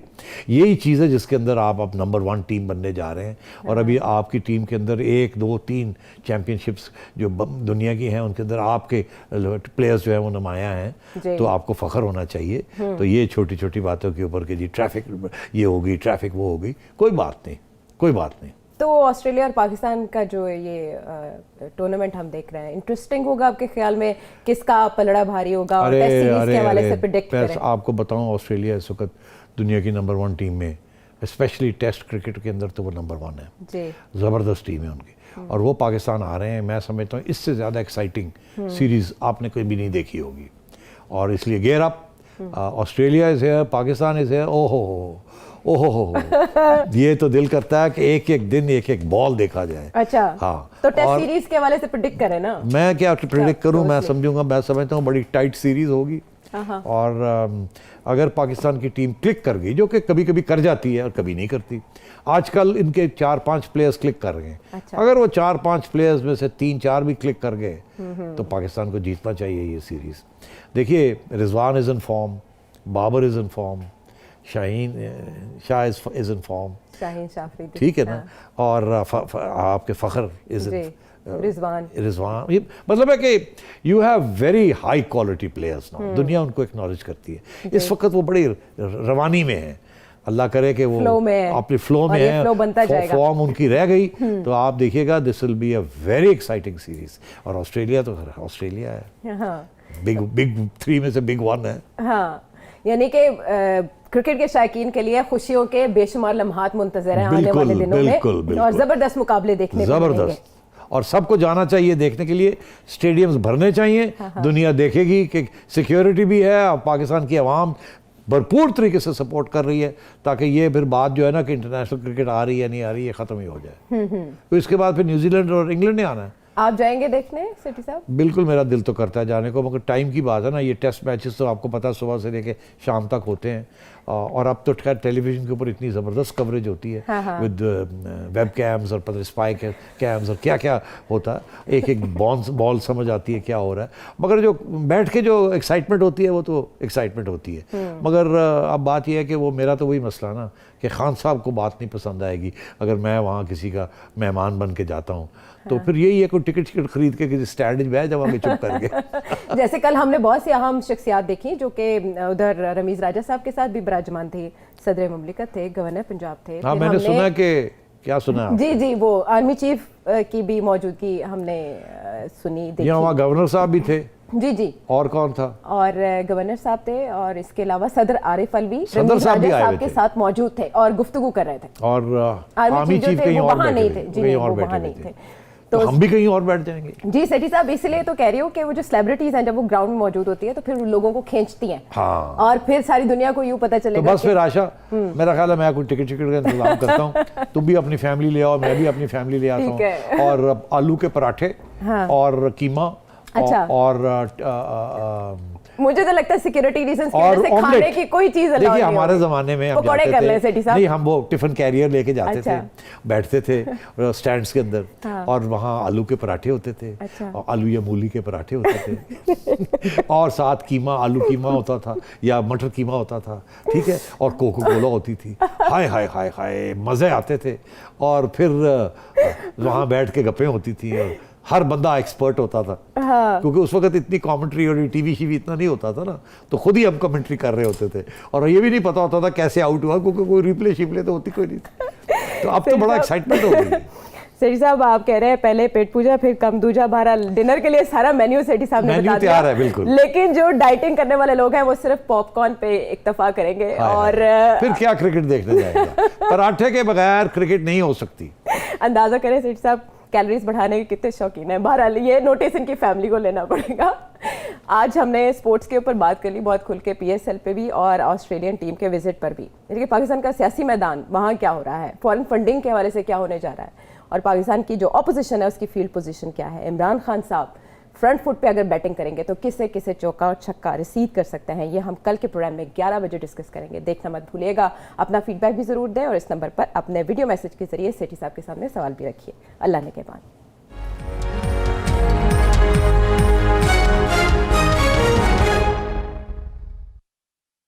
यही चीज़ है जिसके अंदर आप अब नंबर 1 टीम बनने जा रहे हैं। और अभी आपकी टीम के अंदर 1, 2, 3 चैम्पियनशिप्स जो दुनिया की हैं उनके अंदर आपके प्लेयर्स जो हैं वो नुमाया हैं, तो आपको फ़ख्र होना चाहिए। तो ये छोटी छोटी बातों के ऊपर कि जी ट्रैफिक ये होगी, ट्रैफिक वो होगी, कोई बात नहीं, कोई बात नहीं। तो ऑस्ट्रेलिया और पाकिस्तान का जो ये टूर्नामेंट हम देख रहे हैं, इंटरेस्टिंग होगा आपके ख्याल में? किसका पलड़ा भारी होगा? और टेस्ट सीरीज के हवाले से प्रेडिक्ट करें। आपको बताऊं, ऑस्ट्रेलिया इस वक्त दुनिया की नंबर 1 टीम में, स्पेशली टेस्ट क्रिकेट के अंदर तो वो नंबर 1 है जी। ज़बरदस्त टीम है उनकी, और वो पाकिस्तान आ रहे हैं। मैं समझता हूँ इससे ज़्यादा एक्साइटिंग सीरीज़ आपने कभी नहीं देखी होगी, और इसलिए gear up, Australia is here, Pakistan is here. ओहो ये तो दिल करता है कि एक एक दिन एक एक बॉल देखा जाए। अच्छा, हाँ। तो टेस्ट सीरीज के हवाले से प्रेडिक्ट करें ना? मैं क्या प्रेडिक्ट करूं? मैं समझूंगा, मैं समझता हूँ बड़ी टाइट सीरीज होगी, और अगर पाकिस्तान की टीम क्लिक कर गई, जो कि कभी कभी कर जाती है और कभी नहीं करती, आजकल इनके 4-5 प्लेयर्स क्लिक कर गए। अच्छा। अगर वो 4-5 प्लेयर्स में से 3-4 भी क्लिक कर गए तो पाकिस्तान को जीतना चाहिए ये सीरीज। देखिए, Rizwan is in form, Babar is in form, Shah is in form, ठीक है ना, और आपके फ़ख्र इज़ रिजवान, ये मतलब है कि you have very high quality players now. दुनिया उनको एक्नॉलेज करती है। इस वक्त वो बड़ी रवानी में है, अल्लाह करे कि वो अपने फ्लो में है, फॉर्म उनकी रह गई तो आप देखिएगा this will be a very exciting series. और ऑस्ट्रेलिया तो ऑस्ट्रेलिया है, बिग 3 में से बिग 1 है। हाँ, यानी कि क्रिकेट के शायकीन के लिए खुशियों के बेशुमार लम्हात मुंतज़र हैं आने वाले दिनों में, और ज़बरदस्त मुकाबले देखने को मिलेंगे। और सबको जाना चाहिए देखने के लिए, स्टेडियम्स भरने चाहिए, दुनिया देखेगी कि सिक्योरिटी भी है और पाकिस्तान की आवाम भरपूर तरीके से सपोर्ट कर रही है, ताकि ये फिर बात जो है ना कि इंटरनेशनल क्रिकेट आ रही है नहीं आ रही है ख़त्म ही हो जाए। तो इसके बाद फिर न्यूजीलैंड और इंग्लैंड ने आना है। आप जाएंगे देखने सेठी साहब? बिल्कुल, मेरा दिल तो करता है जाने को, मगर टाइम की बात है ना, ये टेस्ट मैचेस तो आपको पता है सुबह से लेके शाम तक होते हैं, और अब तो खैर टेलीविज़न के ऊपर इतनी ज़बरदस्त कवरेज होती है विद वेब कैम्स और पता स्पाई कैम्स और क्या क्या होता है, एक एक बॉल समझ आती है क्या हो रहा है, मगर जो बैठ के जो एक्साइटमेंट होती है वो तो एक्साइटमेंट होती है। मगर अब बात यह है कि वो मेरा तो वही मसला ना कि खान साहब को बात नहीं पसंद आएगी अगर मैं वहाँ किसी का मेहमान बन के जाता हूँ, तो फिर यही है कोई टिकट खरीद के किसी स्टैंड में बैठ जाओगे चुप करके। जैसे कल हमने बहुत सी अहम शख्सियात देखी जो कि उधर रमीज राजा साहब के साथ भी विराजमान थे, सदर मुमलिकत थे, गवर्नर पंजाब थे। हाँ, मैंने सुना कि क्या सुना? जी जी, वो आर्मी चीफ की भी मौजूदगी हमने सुनी देखी। वहाँ गवर्नर साहब भी थे। जी जी, और कौन था? और गवर्नर साहब थे, और इसके अलावा सदर आरिफ अलवी सदर साहब भी आए हुए के थे, साथ मौजूद थे और गुफ्तगू कर रहे थे। और आर्मी चीफ कहीं और नहीं थे, जी नहीं, वो वहाँ नहीं थे। तो हम भी कहीं और बैठ जाएंगे। जी सेठी साहब, इसलिए तो कह रही हूँ कि वो जो सेलिब्रिटीज हैं जब वो ग्राउंड में मौजूद होती है तो फिर लोगों को खींचती हैं। हाँ। और फिर सारी दुनिया को यूँ पता चलेगा। तो बस फिर आशा, मेरा ख्याल है मैं कोई टिकट का इंतजाम करता हूँ, तुम भी अपनी फैमिली ले आओ, मैं भी अपनी फैमिली ले आता हूँ, और आलू के पराठे और कीमा। अच्छा। और मुझे तो लगता है सिक्योरिटी रीजंस की वजह से खाने की कोई चीज अलाउ नहीं। देखिए हमारे ज़माने में हम जाते थे, नहीं हम वो टिफिन कैरियर लेके जाते थे, बैठते थे स्टैंड्स के अंदर, और वहाँ आलू के पराठे होते थे, और आलू या मूली के पराठे होते थे, और साथ कीमा, आलू कीमा होता था या मटर कीमा होता था, ठीक है, और कोको कोला होती थी। हाय हाय हाय हाय, मज़े आते थे। और फिर वहाँ बैठ के गप्पें होती थी, और हर बंदा एक्सपर्ट होता था। हाँ। क्योंकि उस वक्त इतनी कमेंट्री और टीवी शीवी इतना नहीं होता था ना, तो खुद ही हम कमेंट्री कर रहे होते थे, और ये भी नहीं पता होता था कैसे आउट हुआ, क्योंकि कोई रिप्ले शिप्ले तो होती कोई नहीं थी। तो अब तो बड़ा एक्साइटमेंट हो गई। सेठी साहब, आप कह रहे हैं पहले पेट पूजा फिर कम दूजा बारा, डिनर के लिए सारा मेन्यू सेठी साहब ने बता दिया है बिल्कुल। लेकिन जो डाइटिंग करने वाले लोग हैं वो सिर्फ पॉपकॉर्न पे इक्तफा करेंगे। और फिर क्या क्रिकेट देखने जाएगा? पराठे के बगैर क्रिकेट नहीं हो सकती। अंदाजा करें सेठी साहब कैलोरीज बढ़ाने के कितने शौकीन है। बहरहाल ये नोटिस इनकी फैमिली को लेना पड़ेगा। आज हमने स्पोर्ट्स के ऊपर बात कर ली बहुत खुल के, PSL पे भी और ऑस्ट्रेलियन टीम के विजिट पर भी। देखिए पाकिस्तान का सियासी मैदान वहाँ क्या हो रहा है, फॉरेन फंडिंग के हवाले से क्या होने जा रहा है, और पाकिस्तान की जो ऑपोजिशन है उसकी फील्ड पोजीशन क्या है। इमरान खान साहब फ्रंट फुट पे अगर बैटिंग करेंगे तो किसे किसे चौका और छक्का रिसीव कर सकते हैं, ये हम कल के प्रोग्राम में 11 बजे डिस्कस करेंगे। देखना मत भूलिएगा, अपना फीडबैक भी जरूर दें, और इस नंबर पर अपने वीडियो मैसेज के जरिए सेठी साहब के सामने सवाल भी रखिए। अल्लाह ने के बाद।